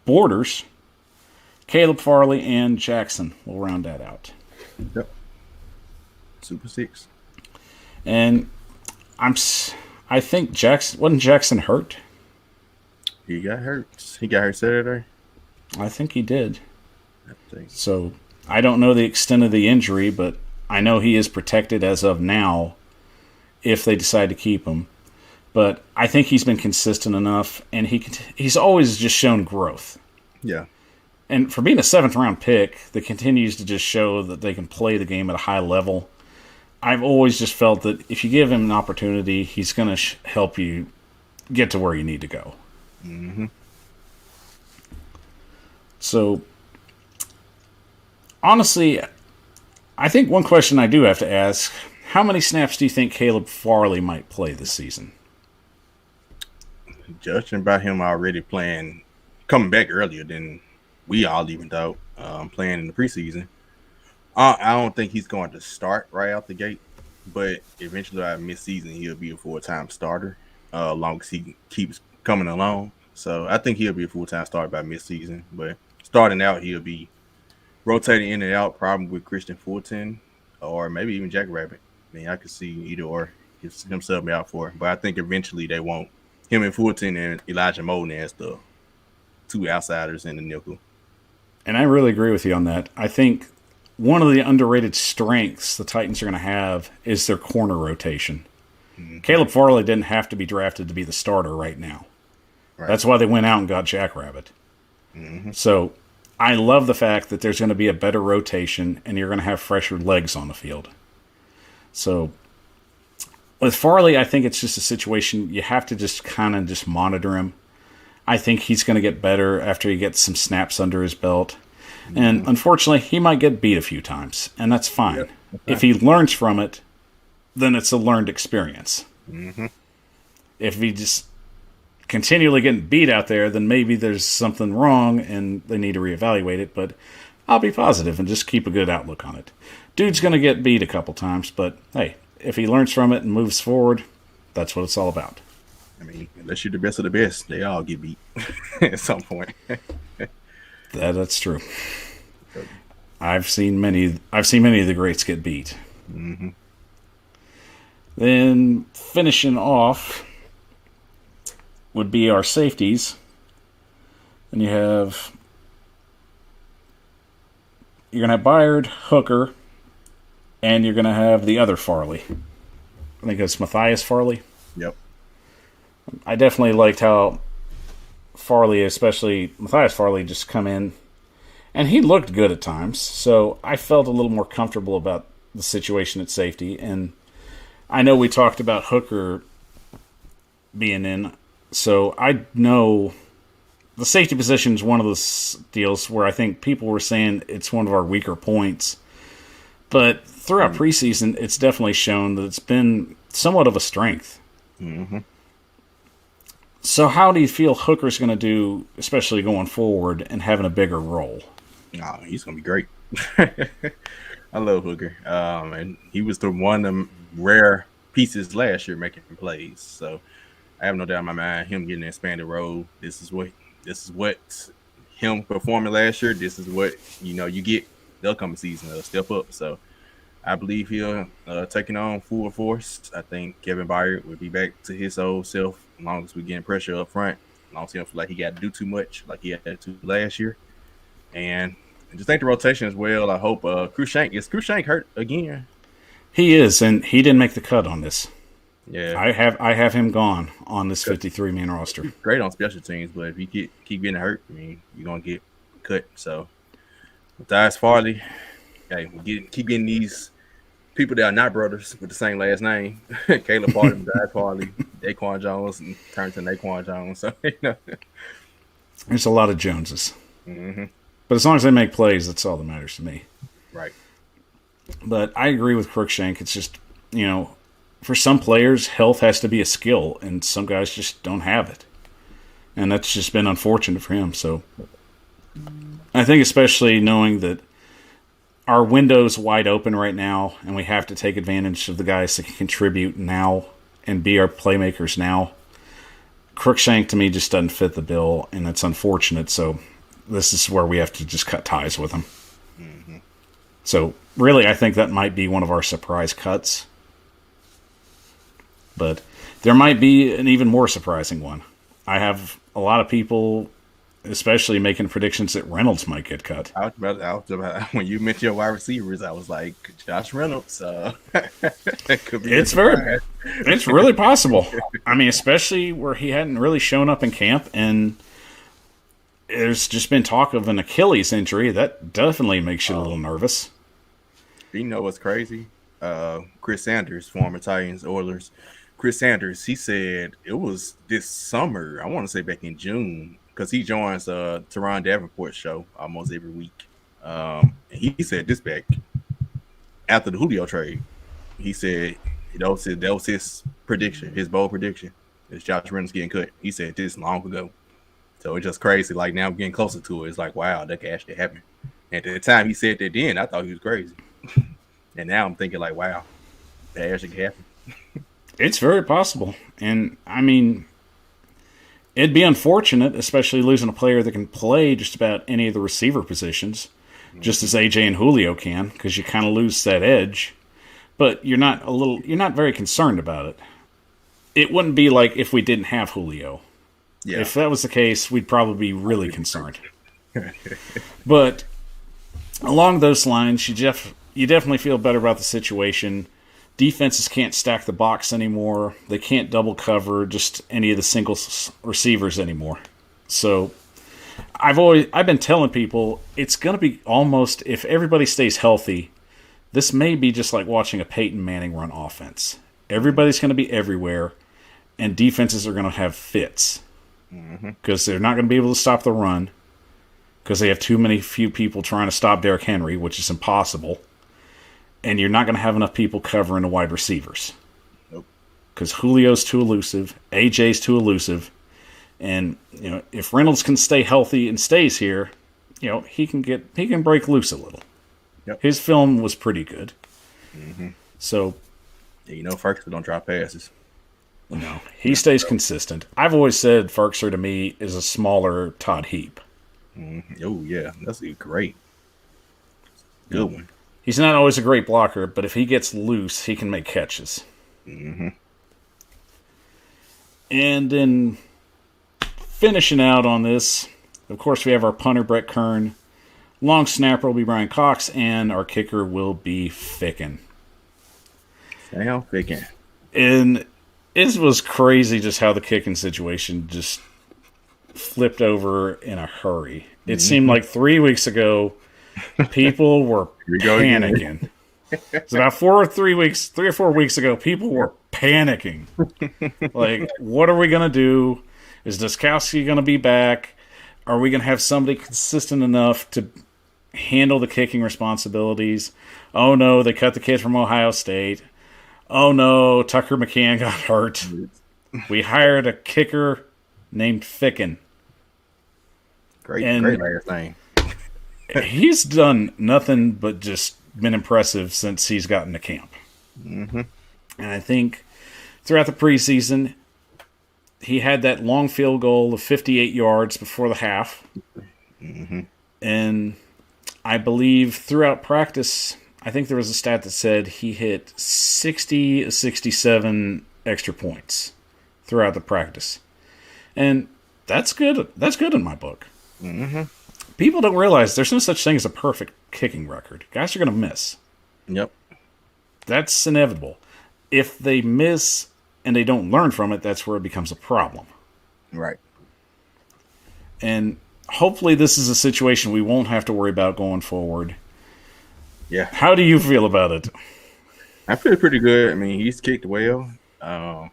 Borders, Caleb Farley, and Jackson. We'll round that out. Yep. Super Six. And I think wasn't Jackson hurt? He got hurt. He got hurt Saturday. I think he did. I think. So I don't know the extent of the injury, but I know he is protected as of now if they decide to keep him. But I think he's been consistent enough, and he's always just shown growth. Yeah. And for being a 7th-round pick that continues to just show that they can play the game at a high level, I've always just felt that if you give him an opportunity, he's going to help you get to where you need to go. Mm-hmm. So, honestly, I think one question I do have to ask, how many snaps do you think Caleb Farley might play this season? Judging by him already coming back earlier than we all even thought, playing in the preseason, I don't think he's going to start right out the gate, but eventually by mid-season he'll be a full-time starter, as long as he keeps coming along. So I think he'll be a full-time starter by mid-season, but starting out he'll be rotating in and out, probably with Christian Fulton or maybe even Jack Rabbit. I mean, I could see either or him sub me out for it, but I think eventually they want him and Fulton and Elijah Molden as the two outsiders in the nickel. And I really agree with you on that. I think one of the underrated strengths the Titans are going to have is their corner rotation. Mm-hmm. Caleb Farley didn't have to be drafted to be the starter right now. Right. That's why they went out and got Jackrabbit. Mm-hmm. So I love the fact that there's going to be a better rotation and you're going to have fresher legs on the field. So with Farley, I think it's just a situation you have to just kind of just monitor him. I think he's going to get better after he gets some snaps under his belt. Mm-hmm. And unfortunately, he might get beat a few times, and that's fine. Yep. Okay. If he learns from it, then it's a learned experience. Mm-hmm. If he just continually getting beat out there, then maybe there's something wrong and they need to reevaluate it. But I'll be positive and just keep a good outlook on it. Dude's going to get beat a couple times, but hey, if he learns from it and moves forward, that's what it's all about. I mean, unless you're the best of the best, they all get beat at some point. That's true. I've seen many of the greats get beat. Mm-hmm. Then finishing off would be our safeties. And you're going to have Byard, Hooker, and you're going to have the other Farley. I think it's Matthias Farley. Yep. I definitely liked how Farley, especially Matthias Farley, just come in. And he looked good at times. So I felt a little more comfortable about the situation at safety. And I know we talked about Hooker being in. So I know the safety position is one of those deals where I think people were saying it's one of our weaker points. But throughout preseason, it's definitely shown that it's been somewhat of a strength. Mm-hmm. So how do you feel Hooker's going to do, especially going forward and having a bigger role? Oh, he's going to be great. I love Hooker. And he was one of the rare pieces last year making plays. So I have no doubt in my mind, him getting an expanded role, this is what him performing last year, this is what, you get the upcoming season, a step up. So I believe he'll taking on full force. I think Kevin Byard will be back to his old self as long as we're getting pressure up front. As long as he don't feel like he got to do too much like he had to last year. And I just think the rotation as well. I hope is Cruikshank hurt again? He is, and he didn't make the cut on this. Yeah. I have him gone on this 53-man roster. Great on special teams, but if you keep getting hurt, I mean, you're going to get cut. So Matthias Farley, hey, keep getting these people that are not brothers with the same last name. Caleb Farley, Matthias Farley, Daquan Jones, and turned to Naquan Jones. So, There's a lot of Joneses. Mm-hmm. But as long as they make plays, that's all that matters to me. Right. But I agree with Crookshank. It's just, for some players, health has to be a skill, and some guys just don't have it. And that's just been unfortunate for him. So I think especially knowing that our window's wide open right now, and we have to take advantage of the guys that can contribute now and be our playmakers now. Crookshank, to me, just doesn't fit the bill, and it's unfortunate. So this is where we have to just cut ties with him. Mm-hmm. So really, I think that might be one of our surprise cuts. But there might be an even more surprising one. I have a lot of people, especially making predictions that Reynolds might get cut. I was about when you mentioned your wide receivers, I was like, Josh Reynolds. That could be. It's really possible. I mean, especially where he hadn't really shown up in camp, and there's just been talk of an Achilles injury. That definitely makes you a little nervous. You know what's crazy? Chris Sanders, former Titans, Oilers. Chris Sanders, he said it was this summer. I want to say back in June, because he joins Teron Davenport's show almost every week. He said this back after the Julio trade. He said that was his prediction, his bold prediction. Is Josh Reynolds getting cut? He said this long ago. So it's just crazy. Like now I'm getting closer to it. It's like, wow, that could actually happen. And at the time he said that then, I thought he was crazy. And now I'm thinking like, wow, that actually could happen. It's very possible. And, I mean, it'd be unfortunate, especially losing a player that can play just about any of the receiver positions, just as AJ and Julio can, because you kind of lose that edge. But you're not very concerned about it. It wouldn't be like if we didn't have Julio. Yeah. If that was the case, we'd probably be really concerned. But along those lines, you definitely feel better about the situation. Defenses can't stack the box anymore. They can't double cover just any of the single receivers anymore. So I've been telling people it's going to be almost, if everybody stays healthy, this may be just like watching a Peyton Manning run offense. Everybody's going to be everywhere, and defenses are going to have fits because they're not going to be able to stop the run because they have few people trying to stop Derrick Henry, which is impossible. And you're not going to have enough people covering the wide receivers. Nope. Because Julio's too elusive, AJ's too elusive, and if Reynolds can stay healthy and stays here, he can break loose a little. Yep. His film was pretty good. Mm-hmm. So, Ferguson don't drop passes. No, he stays consistent. I've always said Ferguson to me is a smaller Todd Heap. Mm-hmm. Oh yeah, that's great. Good one. He's not always a great blocker, but if he gets loose, he can make catches. Mm-hmm. And then finishing out on this, of course, we have our punter, Brett Kern. Long snapper will be Brian Cox, and our kicker will be Ficken. Sam Ficken. And it was crazy just how the kicking situation just flipped over in a hurry. It seemed like 3 weeks ago, people were panicking. It's about 3 or 4 weeks ago, people were panicking. Like, what are we going to do? Is Duskowski going to be back? Are we going to have somebody consistent enough to handle the kicking responsibilities? Oh, no, they cut the kid from Ohio State. Oh, no, Tucker McCann got hurt. We hired a kicker named Ficken. Great last name. He's done nothing but just been impressive since he's gotten to camp. Mm-hmm. And I think throughout the preseason, he had that long field goal of 58 yards before the half. Mm-hmm. And I believe throughout practice, I think there was a stat that said he hit 60, 67 extra points throughout the practice. And that's good. That's good in my book. Mm-hmm. People don't realize there's no such thing as a perfect kicking record. Guys are going to miss. Yep. That's inevitable. If they miss and they don't learn from it, that's where it becomes a problem. Right. And hopefully this is a situation we won't have to worry about going forward. Yeah. How do you feel about it? I feel pretty good. I mean, he's kicked well. I'm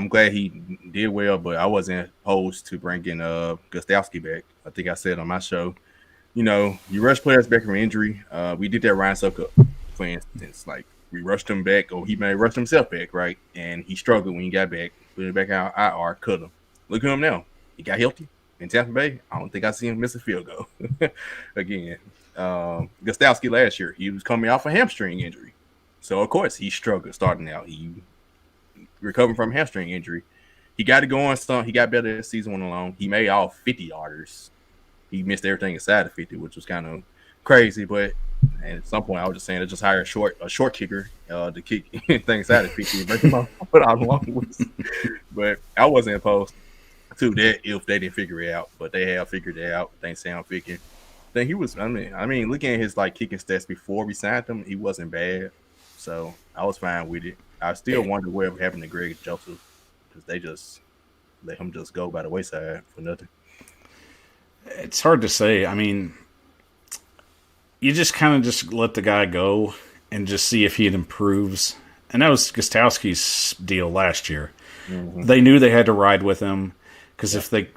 glad he did well, but I wasn't opposed to bringing Gostowski back. I think I said on my show, you rush players back from injury. We did that Ryan Suckup, for instance. Like, we rushed him back, or he may have rushed himself back, right? And he struggled when he got back. Put him back out IR, cut him. Look at him now. He got healthy in Tampa Bay. I don't think I see him miss a field goal again. Gostowski last year, he was coming off a hamstring injury. So, of course, he struggled starting out. He recovered from hamstring injury. He got to go on some. He got better as the season went along. He made all 50 yarders. He missed everything inside of 50, which was kind of crazy. But at some point, I was just saying, just hire a short kicker to kick things out of 50 and break them off, put out long ones. But I wasn't opposed to that if they didn't figure it out. But they have figured it out. Thanks, Sam Ficken. Then he was. I mean, looking at his kicking stats before we signed him, he wasn't bad. So I was fine with it. I still wonder whatever happened to Greg Joseph, because they just let him just go by the wayside for nothing. It's hard to say. I mean, you just kind of just let the guy go and just see if he improves. And that was Gostowski's deal last year. Mm-hmm. They knew they had to ride with him, because if they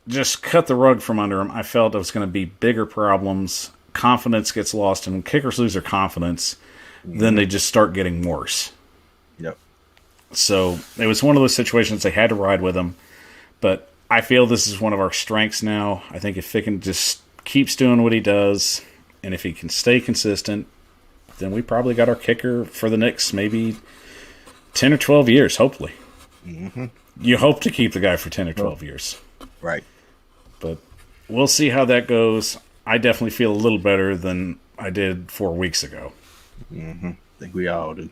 just cut the rug from under him, I felt it was going to be bigger problems. Confidence gets lost, and when kickers lose their confidence, then they just start getting worse. Yep. So it was one of those situations they had to ride with him. But I feel this is one of our strengths now. I think if Ficken just keeps doing what he does, and if he can stay consistent, then we probably got our kicker for the next maybe 10 or 12 years, hopefully. Mm-hmm. You hope to keep the guy for 10 or 12 years. Right. But we'll see how that goes. I definitely feel a little better than I did 4 weeks ago. Mm-hmm. I think we all do.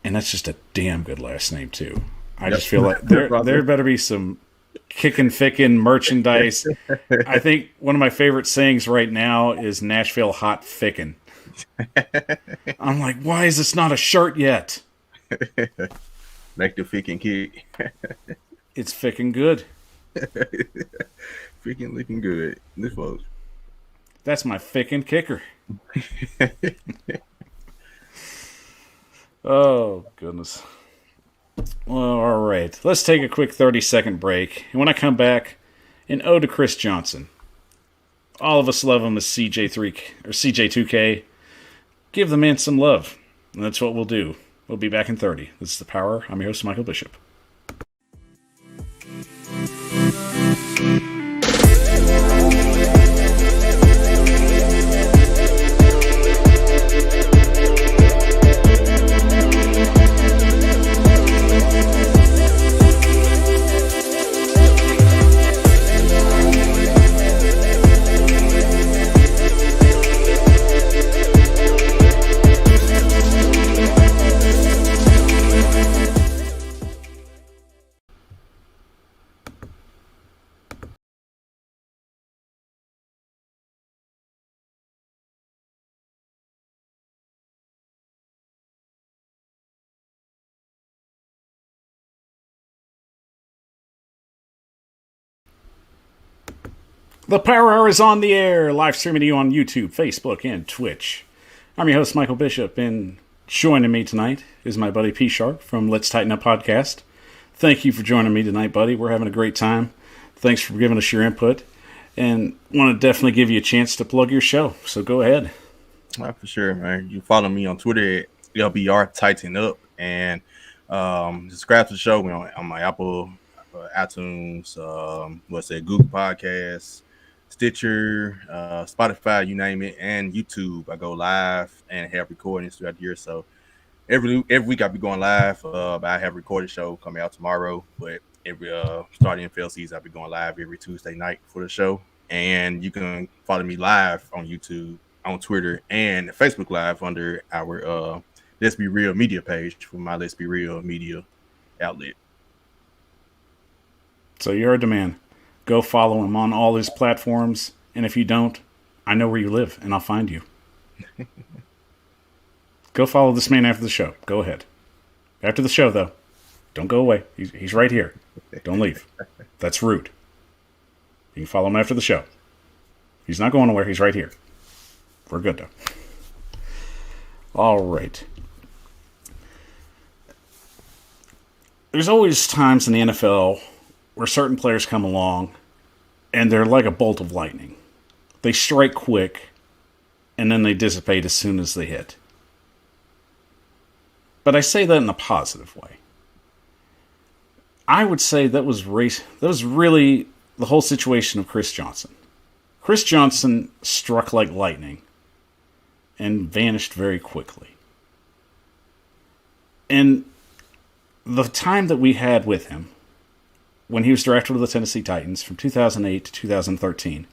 And that's just a damn good last name, too. I just feel like there better be some kickin' fickin' merchandise. I think one of my favorite sayings right now is Nashville hot fickin'. I'm like, why is this not a shirt yet? Make the fickin' kick. It's fickin' good. Fickin' looking good. This folks. That's my fickin' kicker. Oh, goodness. Well, all right. Let's take a quick 30-second break. And when I come back, an ode to Chris Johnson. All of us love him as CJ3 or CJ2K. Give the man some love. And that's what we'll do. We'll be back in 30. This is The Power. I'm your host, Michael Bishop. The Power Hour is on the air, live streaming to you on YouTube, Facebook, and Twitch. I'm your host, Michael Bishop, and joining me tonight is my buddy P Sharp from Let's Tighten Up Podcast. Thank you for joining me tonight, buddy. We're having a great time. Thanks for giving us your input, and want to definitely give you a chance to plug your show, so go ahead. For sure, man. You follow me on Twitter at LBR Tighten Up, and subscribe to the show on my Apple, iTunes, Google Podcasts, Stitcher, Spotify, you name it, and YouTube. I go live and have recordings throughout the year. So every week I'll be going live. I have a recorded show coming out tomorrow, but every starting NFL season I'll be going live every Tuesday night for the show. And you can follow me live on YouTube, on Twitter, and Facebook Live under our Let's Be Real media page for my Let's Be Real media outlet. So you heard the man. Go follow him on all his platforms. And if you don't, I know where you live, and I'll find you. Go follow this man after the show. Go ahead. After the show, though, don't go away. He's right here. Don't leave. That's rude. You can follow him after the show. He's not going nowhere. He's right here. We're good, though. All right. There's always times in the NFL where certain players come along and they're like a bolt of lightning. They strike quick, and then they dissipate as soon as they hit. But I say that in a positive way. I would say that was really the whole situation of Chris Johnson. Chris Johnson struck like lightning and vanished very quickly. And the time that we had with him, when he was drafted to the Tennessee Titans from 2008 to 2013,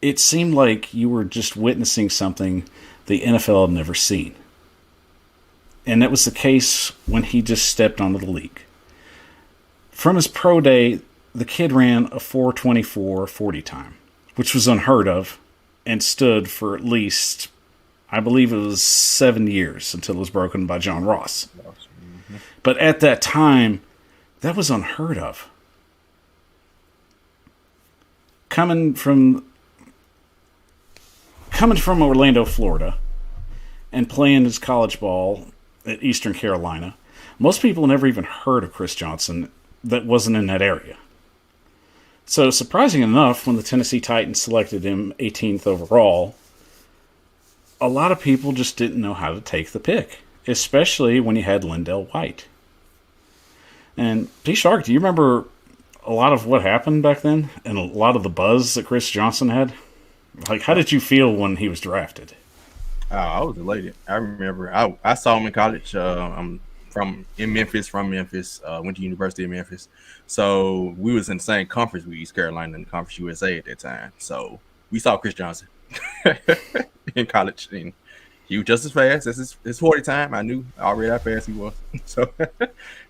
it seemed like you were just witnessing something the NFL had never seen. And that was the case when he just stepped onto the league. From his pro day, the kid ran a 4.24 40 time, which was unheard of, and stood for at least, I believe it was 7 years until it was broken by John Ross. Mm-hmm. But at that time, that was unheard of. Coming from Orlando, Florida, and playing his college ball at Eastern Carolina, most people never even heard of Chris Johnson that wasn't in that area. So, surprising enough, when the Tennessee Titans selected him 18th overall, a lot of people just didn't know how to take the pick, especially when you had LenDale White. And P. Shark, do you remember a lot of what happened back then and a lot of the buzz that Chris Johnson had? Like, how did you feel when he was drafted? I was elated. I remember I saw him in college. I'm from Memphis. Went to University of Memphis. So we was in the same conference with East Carolina and Conference USA at that time. So we saw Chris Johnson in college, and he was just as fast as his 40 time. I knew already how fast he was. So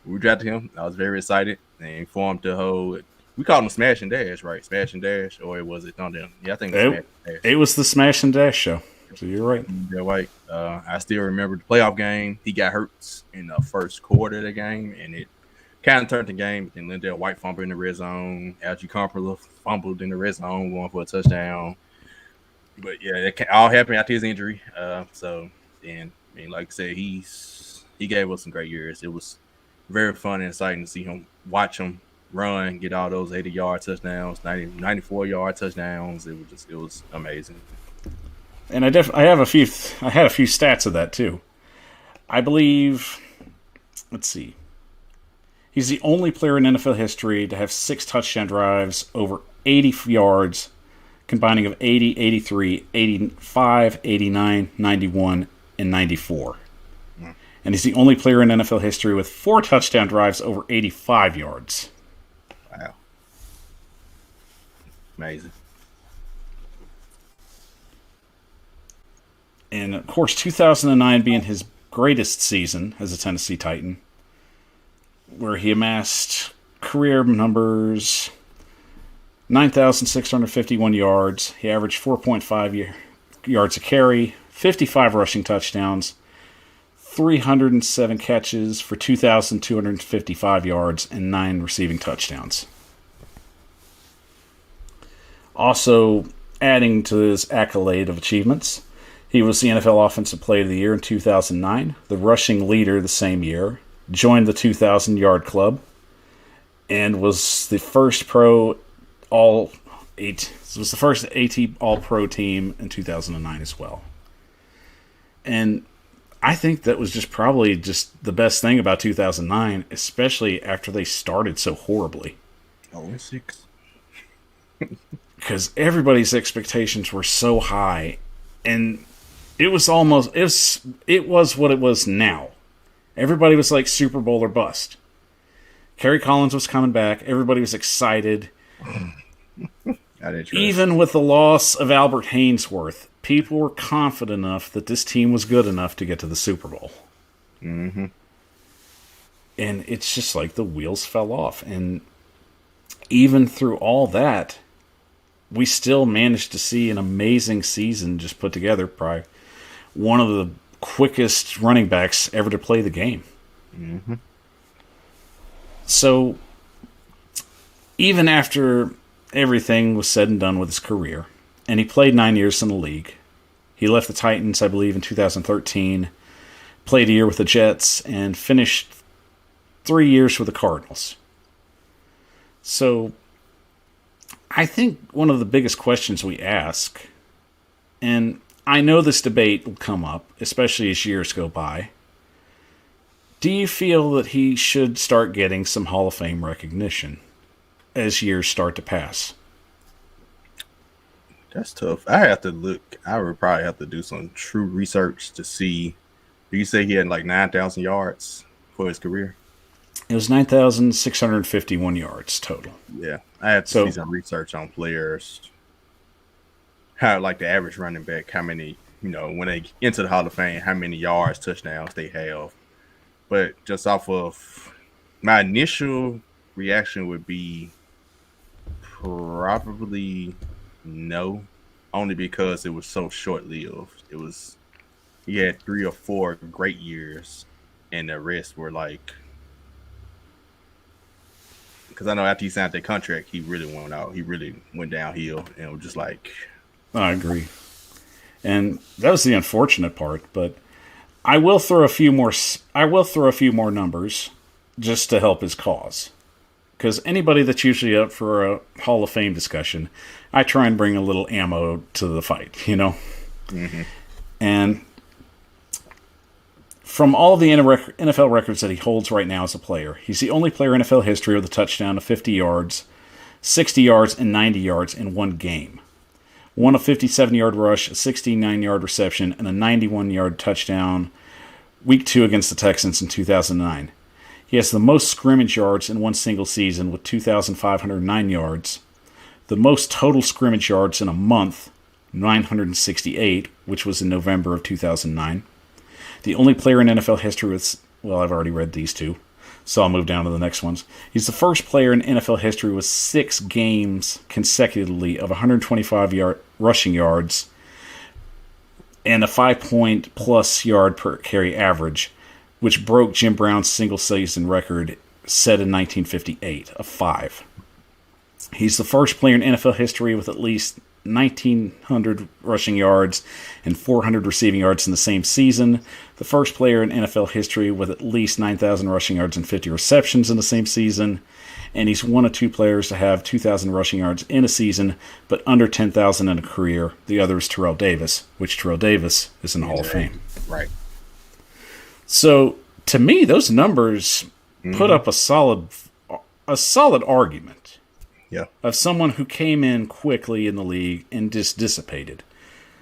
we drafted him. I was very excited and formed the whole. We called him Smash and Dash, right? Smash and Dash, or was it on them? Yeah, I think it was the Smash and Dash show. So you're right. Yeah, White. I still remember the playoff game. He got hurt in the first quarter of the game, and it kind of turned the game. And LenDale White fumbled in the red zone. Algie Crumpler fumbled in the red zone, going for a touchdown. But yeah, it all happened after his injury. So, and I mean, like I said, he gave us some great years. It was very fun and exciting to see him, watch him run, get all those 80-yard touchdowns, 94-yard touchdowns. It was amazing. And I had a few stats of that too. I believe, let's see, he's the only player in NFL history to have 6 touchdown drives over 80 yards, combining of 80, 83, 85, 89, 91, and 94. And he's the only player in NFL history with 4 touchdown drives over 85 yards. Wow. Amazing. And, of course, 2009 being his greatest season as a Tennessee Titan, where he amassed career numbers, 9,651 yards. He averaged 4.5 yards a carry, 55 rushing touchdowns, 307 catches for 2,255 yards, and 9 receiving touchdowns. Also, adding to his accolade of achievements, he was the NFL Offensive Player of the Year in 2009, the rushing leader the same year, joined the 2,000-yard club, and was the first AT All-Pro team in 2009 as well. And I think that was probably the best thing about 2009, especially after they started so horribly. 0-6. Because everybody's expectations were so high, and it was what it was now. Everybody was like Super Bowl or bust. Kerry Collins was coming back. Everybody was excited. Even with the loss of Albert Haynesworth, people were confident enough that this team was good enough to get to the Super Bowl. Mm-hmm. And it's just like the wheels fell off. And even through all that, we still managed to see an amazing season just put together. Probably one of the quickest running backs ever to play the game. Mm-hmm. So, even after everything was said and done with his career, and he played 9 years in the league, he left the Titans, I believe, in 2013, played a year with the Jets, and finished 3 years with the Cardinals. So, I think one of the biggest questions we ask, and I know this debate will come up, especially as years go by. Do you feel that he should start getting some Hall of Fame recognition as years start to pass? That's tough. I have to look. I would probably have to do some true research to see. Do you say he had like 9,000 yards for his career? It was 9,651 yards total. Yeah, I have to see some research on players. How like the average running back, how many, when they enter the Hall of Fame, how many yards, touchdowns they have. But just off of my initial reaction would be probably no, only because it was so short-lived. He had 3 or 4 great years, and the rest were like, because I know after he signed that contract, he really went out. He really went downhill, and it was just like. I agree, and that was the unfortunate part. But I will throw a few more. I will throw a few more numbers just to help his cause. Because anybody that's usually up for a Hall of Fame discussion, I try and bring a little ammo to the fight, Mm-hmm. And from all the NFL records that he holds right now as a player, he's the only player in NFL history with a touchdown of 50 yards, 60 yards, and 90 yards in one game. One a 57-yard rush, a 69-yard reception, and a 91-yard touchdown Week 2 against the Texans in 2009. He has the most scrimmage yards in one single season with 2,509 yards, the most total scrimmage yards in a month, 968, which was in November of 2009. The only player in NFL history with, well, I've already read these two, so I'll move down to the next ones. He's the first player in NFL history with 6 games consecutively of 125 rushing yards and a 5-point-plus yard per carry average, which broke Jim Brown's single-season record set in 1958 of 5. He's the first player in NFL history with at least 1,900 rushing yards and 400 receiving yards in the same season. The first player in NFL history with at least 9,000 rushing yards and 50 receptions in the same season. And he's one of 2 players to have 2,000 rushing yards in a season, but under 10,000 in a career. The other is Terrell Davis, which Terrell Davis is in the Hall of Fame. Right. So, to me, those numbers put up a solid argument. Yeah. Of someone who came in quickly in the league and just dissipated.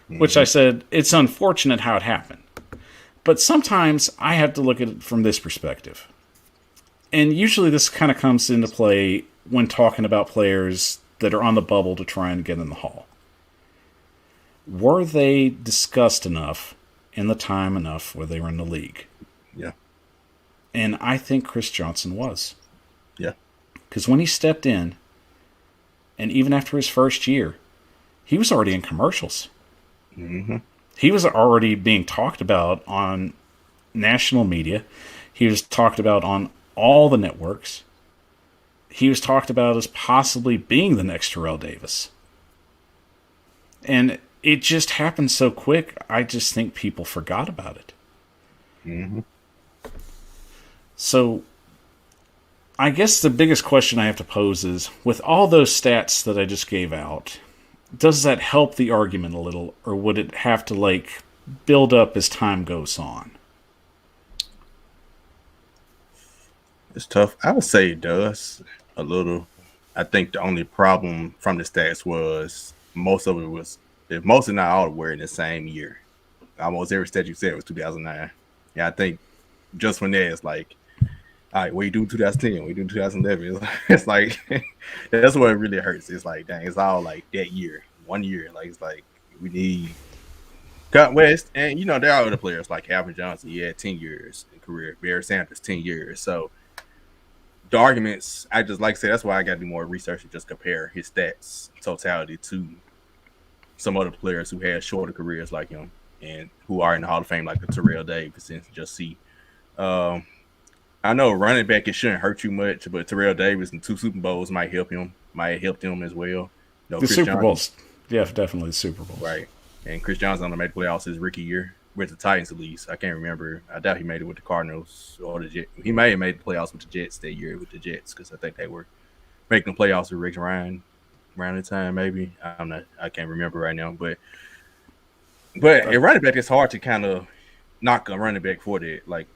Which I said, it's unfortunate how it happened. But sometimes I have to look at it from this perspective. And usually this kind of comes into play when talking about players that are on the bubble to try and get in the Hall. Were they discussed enough in the time enough where they were in the league? Yeah. And I think Chris Johnson was. Yeah. Because when he stepped in, and even after his first year, he was already in commercials. Mm-hmm. He was already being talked about on national media. He was talked about on all the networks. He was talked about as possibly being the next Terrell Davis. And it just happened so quick, I just think people forgot about it. Mm-hmm. So, I guess the biggest question I have to pose is, with all those stats that I just gave out, does that help the argument a little, or would it have to, build up as time goes on? It's tough. I would say it does a little. I think the only problem from the stats was most of it was, if most and not all were in the same year. Almost every stat you said was 2009. Yeah, I think just when there, it's like, all right, we do 2010, we do 2011. It's like, that's what it really hurts. It's like, dang, it's all like that year, 1 year. Like, it's like, we need Cut West. And, there are other players like Calvin Johnson. He had 10 years in career. Barry Sanders, 10 years. So, the arguments, I just like I said, that's why I got to do more research and just compare his stats totality to some other players who had shorter careers like him and who are in the Hall of Fame, like the Terrell Davis, and just see. I know running back, it shouldn't hurt you much, but Terrell Davis and 2 Super Bowls might help him, might help him as well. The Super Bowls. Yeah, definitely the Super Bowls. Right. And Chris Johnson only made the playoffs his rookie year with the Titans at least. I can't remember. I doubt he made it with the Cardinals or the Jets. He may have made the playoffs with the Jets that year with the Jets because I think they were making the playoffs with Rick Ryan. around the time, maybe. I'm not. I can't remember right now, but a running back, it's hard to kind of knock a running back for that. Like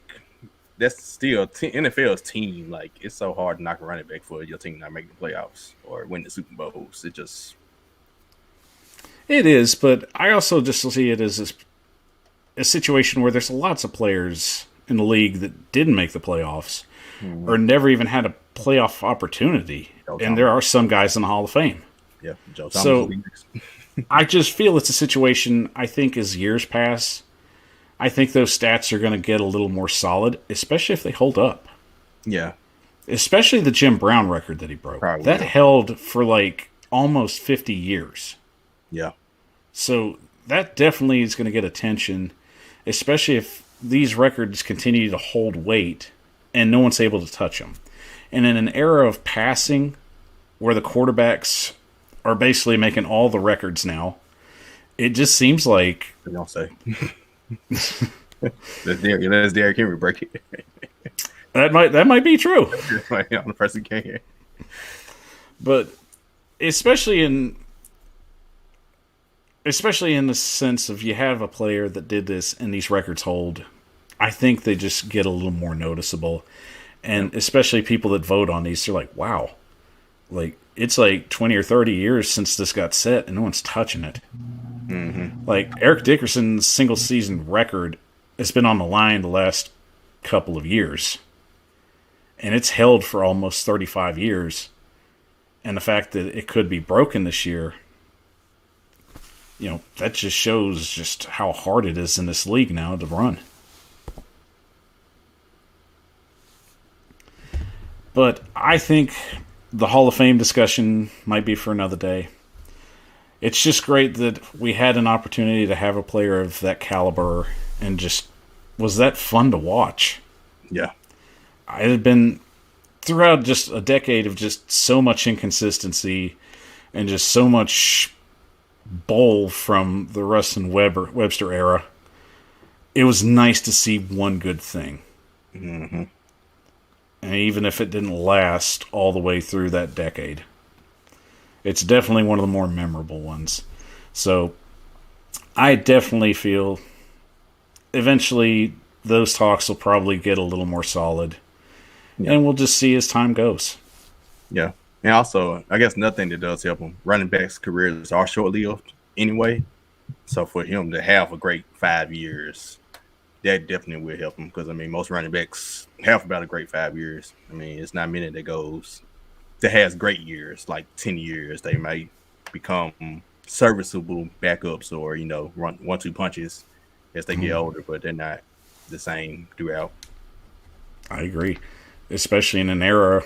that's still NFL's team. Like it's so hard to knock a running back for your team not making the playoffs or win the Super Bowls. It is, but I also just see it as a situation where there's lots of players in the league that didn't make the playoffs or never even had a playoff opportunity, and there are some guys in the Hall of Fame. Yeah, Joe Thomas. So I just feel it's a situation. I think as years pass, I think those stats are going to get a little more solid, especially if they hold up. Yeah. Especially the Jim Brown record that he broke. Probably that held for like almost 50 years. Yeah. So that definitely is going to get attention, especially if these records continue to hold weight and no one's able to touch them. And in an era of passing where the quarterbacks are basically making all the records now, it just seems like... What y'all say? Let's Derrick Henry break it. That might be true. On the person can. But especially in the sense of you have a player that did this and these records hold, I think they just get a little more noticeable. And especially people that vote on these, they're like, wow. Like, it's like 20 or 30 years since this got set and no one's touching it. Mm-hmm. Like, Eric Dickerson's single season record has been on the line the last couple of years. And it's held for almost 35 years. And the fact that it could be broken this year, that just shows just how hard it is in this league now to run. But I think the Hall of Fame discussion might be for another day. It's just great that we had an opportunity to have a player of that caliber, and just was that fun to watch. Yeah. It had been throughout just a decade of just so much inconsistency and just so much bull from the Russ and Webster era. It was nice to see one good thing. Mm-hmm. And even if it didn't last all the way through that decade, it's definitely one of the more memorable ones. So I definitely feel eventually those talks will probably get a little more solid. Yeah. And we'll just see as time goes. Yeah. And also, I guess nothing that does help him. Running backs' careers are short-lived anyway. So for him to have a great 5 years, that definitely will help him. Because, most running backs have about a great 5 years. It's not many that has great years, like 10 years. They might become serviceable backups or, run 1-2 punches as they get older, but they're not the same throughout. I agree. Especially in an era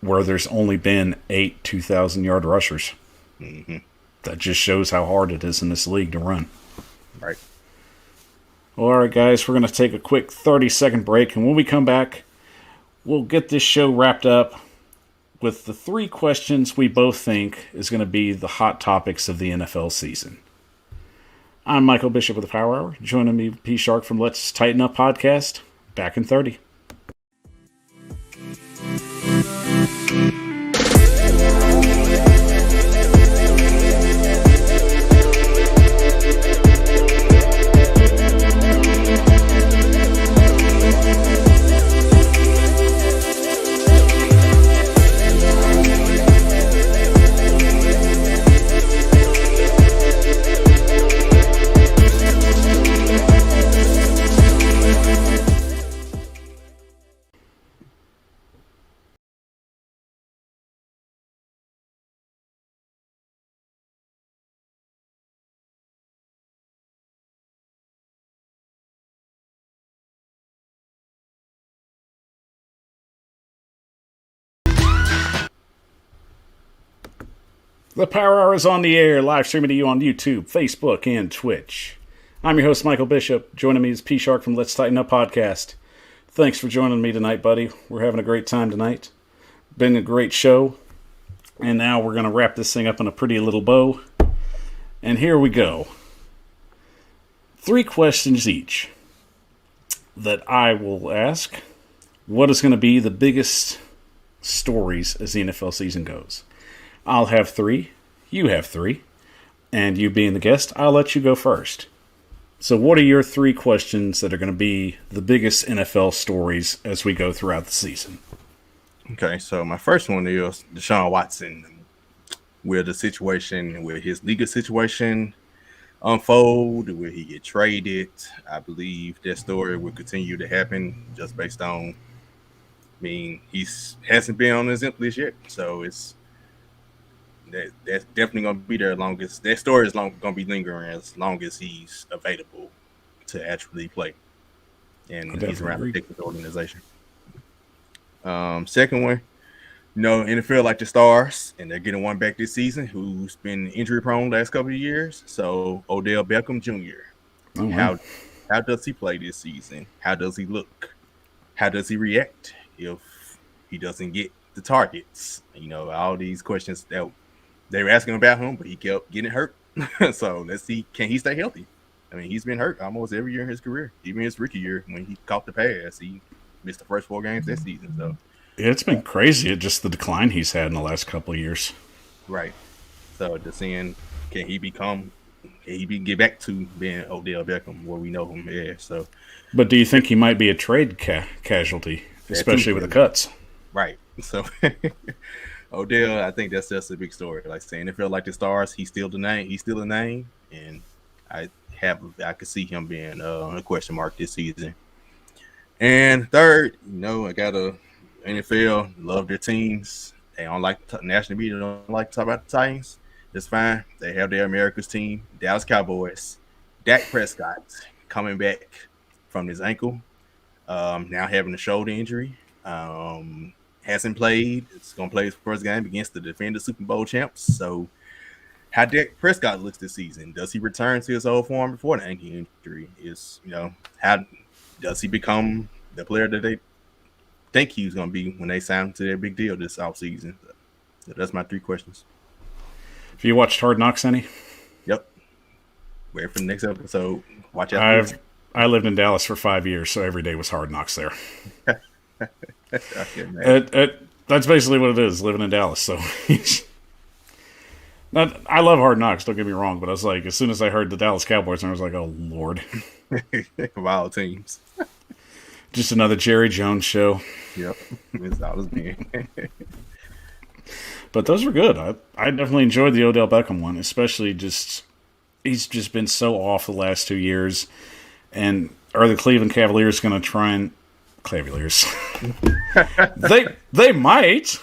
where there's only been 8 2,000-yard rushers. Mm-hmm. That just shows how hard it is in this league to run. Right. All right, guys, we're going to take a quick 30-second break, and when we come back, we'll get this show wrapped up with the 3 questions we both think is going to be the hot topics of the NFL season. I'm Michael Bishop with the Power Hour. Joining me, P. Shark from Let's Tighten Up podcast. Back in 30. The Power Hour is on the air, live streaming to you on YouTube, Facebook, and Twitch. I'm your host, Michael Bishop. Joining me is P. Shark from Let's Tighten Up podcast. Thanks for joining me tonight, buddy. We're having a great time tonight. Been a great show. And now we're going to wrap this thing up in a pretty little bow. And here we go. 3 questions each that I will ask. What is going to be the biggest stories as the NFL season goes? I'll have 3. you have 3. And you being the guest, I'll let you go first. So what are your 3 questions that are going to be the biggest NFL stories as we go throughout the season? Okay, so my first one is Deshaun Watson. Will the situation, will his legal situation unfold? Will he get traded? I believe that story will continue to happen just based on, hasn't been on the exempt list yet. So that's definitely going to be there that story is going to be lingering as long as he's available to actually play. And he's around the Texas organization. Second one, NFL like the Stars, and they're getting one back this season who's been injury prone last couple of years. So Odell Beckham Jr. Oh, wow. How does he play this season? How does he look? How does he react if he doesn't get the targets? All these questions that they were asking about him, but he kept getting hurt. So let's see, can he stay healthy? He's been hurt almost every year in his career. Even his rookie year, when he caught the pass, he missed the first 4 games that season. So yeah, it's been crazy. Just the decline he's had in the last couple of years. Right. So just seeing, can he get back to being Odell Beckham where we know him as? So, but do you think he might be a trade casualty, especially with the cuts? Right. So Odell, I think that's just a big story. Like saying, it felt like the Stars, he's still the name. He's still a name, and I could see him being a question mark this season. And third, I got a NFL love their teams. They don't like national media. Don't like to talk about the Titans. That's fine. They have their America's team, Dallas Cowboys. Dak Prescott coming back from his ankle, now having a shoulder injury. Hasn't played. It's going to play his first game against the defending Super Bowl champs. So, how Dak Prescott looks this season? Does he return to his old form before the ankle injury? How does he become the player that they think he was going to be when they signed him to their big deal this offseason? So that's my 3 questions. Have you watched Hard Knocks any? Yep. Wait for the next episode. Watch out. I lived in Dallas for 5 years, so every day was Hard Knocks there. That's basically what it is, living in Dallas. So, I love Hard Knocks, don't get me wrong, but I was like, as soon as I heard the Dallas Cowboys, I was like, oh, Lord. Of all teams. Just another Jerry Jones show. Yep. It's always been. But those were good. I definitely enjoyed the Odell Beckham one, especially he's just been so off the last 2 years. And are the Cleveland Cavaliers going to try and Cavaliers? they might.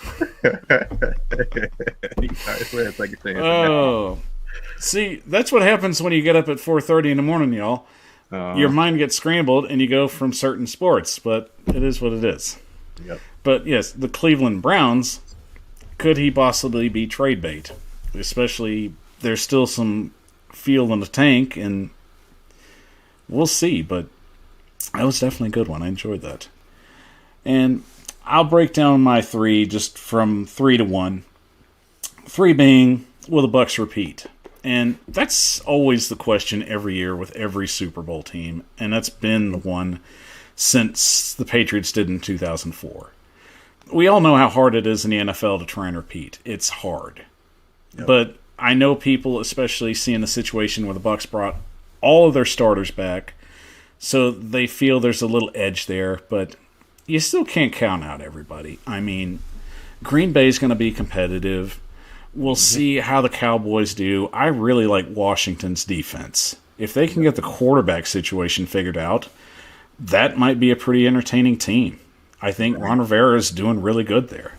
Oh, see, that's what happens when you get up at 4:30 in the morning, y'all. Your mind gets scrambled, and you go from certain sports. But it is what it is. Yep. But yes, the Cleveland Browns. Could he possibly be trade bait? Especially, there's still some fuel in the tank, and we'll see. But that was definitely a good one. I enjoyed that. And I'll break down my 3 just from 3 to 1. 3 being, will the Bucs repeat? And that's always the question every year with every Super Bowl team. And that's been the one since the Patriots did in 2004. We all know how hard it is in the NFL to try and repeat. It's hard. Yep. But I know people, especially seeing the situation where the Bucs brought all of their starters back, so they feel there's a little edge there, but you still can't count out everybody. Green Bay's going to be competitive. We'll see how the Cowboys do. I really like Washington's defense. If they can get the quarterback situation figured out, that might be a pretty entertaining team. I think Ron Rivera is doing really good there.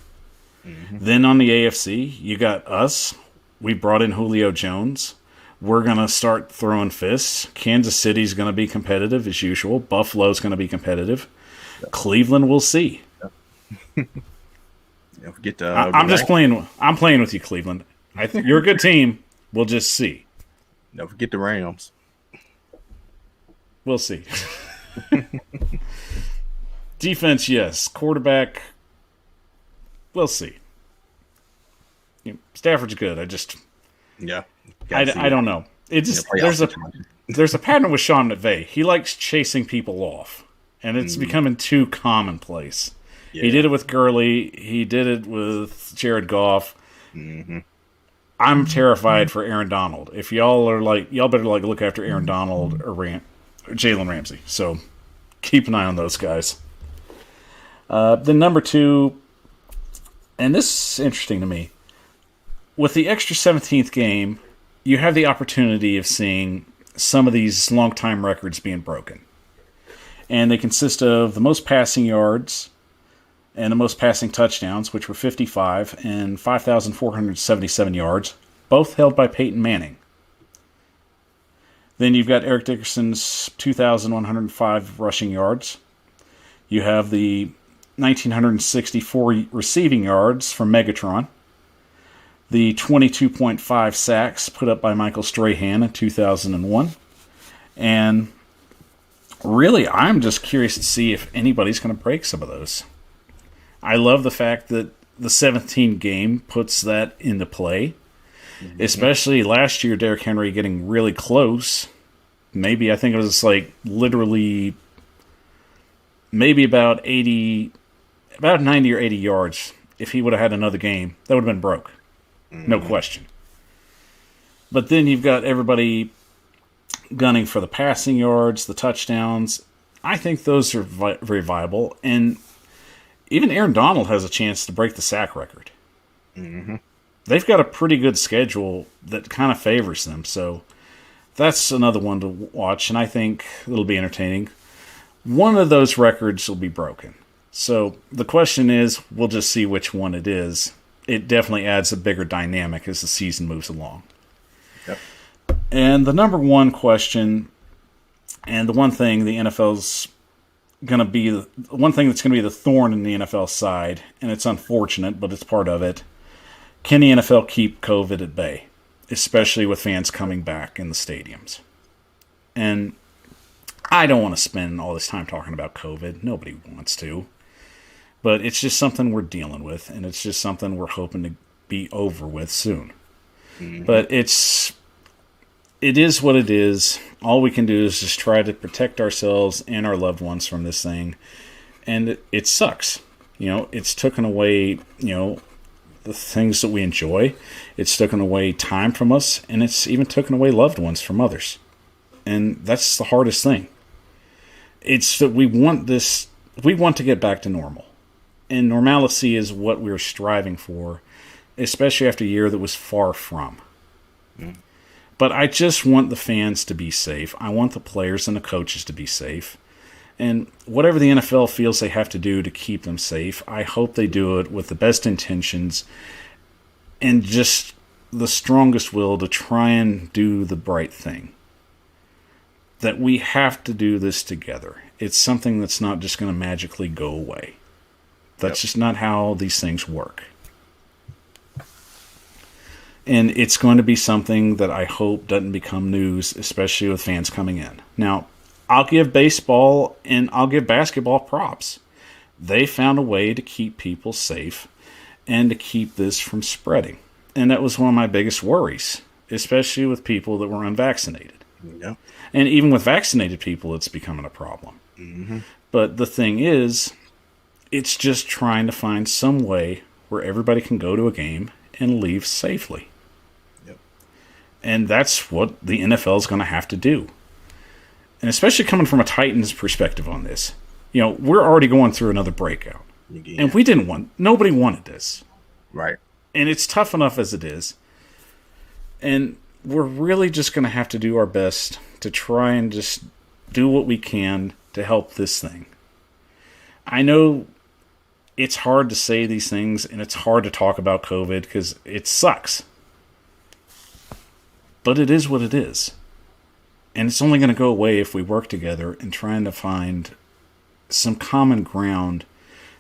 Mm-hmm. Then on the AFC, you got us. We brought in Julio Jones. We're going to start throwing fists. Kansas City's going to be competitive as usual. Buffalo's going to be competitive. Yep. Cleveland, we'll see. Yep. Forget I'm playing with you, Cleveland. You're a good team. We'll just see. Don't forget the Rams. We'll see. Defense, yes. Quarterback, we'll see. Stafford's good. I don't know. It just there's a pattern with Sean McVay. He likes chasing people off, and it's becoming too commonplace. Yeah. He did it with Gurley. He did it with Jared Goff. Mm-hmm. I'm terrified for Aaron Donald. If y'all are like, y'all better like look after Aaron Donald or Jalen Ramsey. So keep an eye on those guys. Then number 2, and this is interesting to me. With the extra 17th game, you have the opportunity of seeing some of these long-time records being broken. And they consist of the most passing yards and the most passing touchdowns, which were 55 and 5,477 yards, both held by Peyton Manning. Then you've got Eric Dickerson's 2,105 rushing yards. You have the 1,964 receiving yards from Megatron. The 22.5 sacks put up by Michael Strahan in 2001. And really, I'm just curious to see if anybody's going to break some of those. I love the fact that the 17 game puts that into play. Mm-hmm. Especially last year, Derrick Henry getting really close. Maybe, I think it was like literally maybe about 90 or 80 yards. If he would have had another game, that would have been broke. Mm-hmm. No question. But then you've got everybody gunning for the passing yards, the touchdowns. I think those are very viable. And even Aaron Donald has a chance to break the sack record. Mm-hmm. They've got a pretty good schedule that kind of favors them. So that's another one to watch, and I think it'll be entertaining. One of those records will be broken. So the question is, we'll just see which one it is. It definitely adds a bigger dynamic as the season moves along. Yep. And the number one question, and the one thing the NFL's going to be, the one thing that's going to be the thorn in the NFL side, and it's unfortunate, but it's part of it, can the NFL keep COVID at bay, especially with fans coming back in the stadiums? And I don't want to spend all this time talking about COVID. Nobody wants to. But it's just something we're dealing with, and it's just something we're hoping to be over with soon. Mm-hmm. But it is what it is. All we can do is just try to protect ourselves and our loved ones from this thing. And it sucks. You know, it's taken away, the things that we enjoy. It's taken away time from us, and it's even taken away loved ones from others. And that's the hardest thing. It's that we want to get back to normal. And normalcy is what we're striving for, especially after a year that was far from. Mm. But I just want the fans to be safe. I want the players and the coaches to be safe. And whatever the NFL feels they have to do to keep them safe, I hope they do it with the best intentions and just the strongest will to try and do the right thing. That we have to do this together. It's something that's not just going to magically go away. That's just not how these things work. And it's going to be something that I hope doesn't become news, especially with fans coming in. Now, I'll give baseball and I'll give basketball props. They found a way to keep people safe and to keep this from spreading. And that was one of my biggest worries, especially with people that were unvaccinated. Yeah. And even with vaccinated people, it's becoming a problem. Mm-hmm. But the thing is, it's just trying to find some way where everybody can go to a game and leave safely. Yep. And that's what the NFL is going to have to do. And especially coming from a Titans perspective on this. We're already going through another breakout. Yeah. And nobody wanted this. Right. And it's tough enough as it is. And we're really just going to have to do our best to try and just do what we can to help this thing. I know it's hard to say these things, and it's hard to talk about COVID because it sucks. But it is what it is. And it's only going to go away if we work together and trying to find some common ground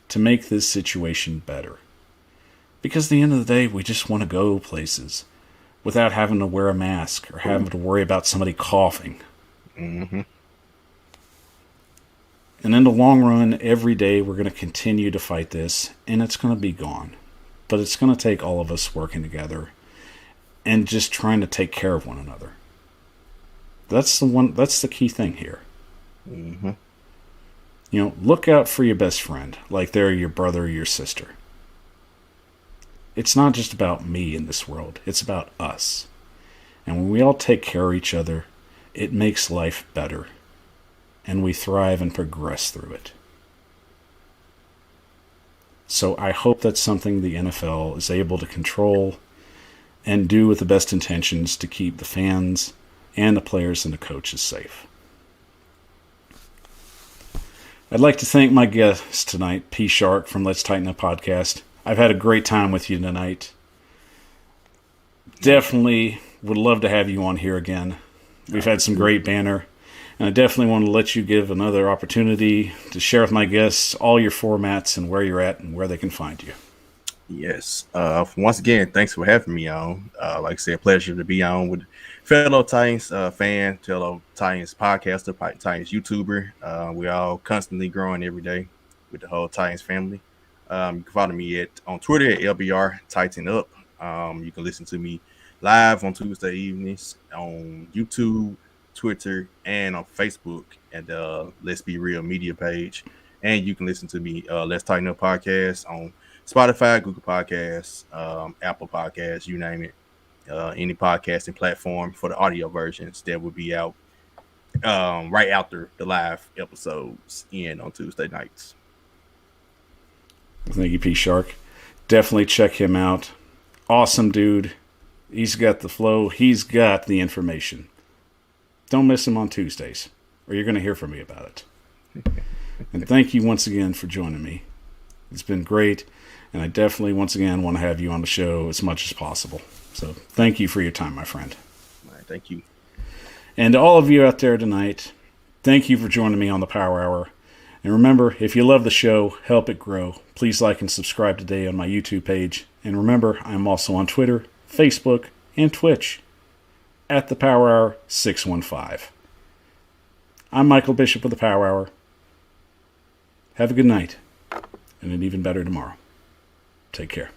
to make this situation better. Because at the end of the day, we just want to go places without having to wear a mask or having to worry about somebody coughing. Mm-hmm. And in the long run, every day we're going to continue to fight this, and it's going to be gone. But it's going to take all of us working together and just trying to take care of one another. That's the key thing here. Mm-hmm. Look out for your best friend, like they're your brother or your sister. It's not just about me in this world. It's about us. And when we all take care of each other, it makes life better. And we thrive and progress through it. So I hope that's something the NFL is able to control and do with the best intentions to keep the fans and the players and the coaches safe. I'd like to thank my guest tonight, P. Shark from Let's Tighten Up Podcast. I've had a great time with you tonight. Definitely would love to have you on here again. We've had some great banter. And I definitely want to let you give another opportunity to share with my guests all your formats and where you're at and where they can find you. Yes. Once again, thanks for having me on. Like I said, pleasure to be on with fellow Titans fan, fellow Titans podcaster, Titans YouTuber. We all constantly growing every day with the whole Titans family. You can follow me on Twitter at LBR Titan Up. You can listen to me live on Tuesday evenings on YouTube, Twitter, and on Facebook at the Let's Be Real media page. And you can listen to me Let's Tighten Up Podcast on Spotify, Google Podcasts, Apple Podcasts, you name it. Any podcasting platform for the audio versions that will be out right after the live episodes on Tuesday nights. Thank you, P. Shark. Definitely check him out. Awesome dude. He's got the flow. He's got the information. Don't miss him on Tuesdays, or you're going to hear from me about it. And thank you once again for joining me. It's been great, and I definitely, once again, want to have you on the show as much as possible. So thank you for your time, my friend. All right, thank you. And to all of you out there tonight, thank you for joining me on the Power Hour. And remember, if you love the show, help it grow. Please like and subscribe today on my YouTube page. And remember, I'm also on Twitter, Facebook, and Twitch at the Power Hour 615. I'm Michael Bishop of the Power Hour. Have a good night and an even better tomorrow. Take care.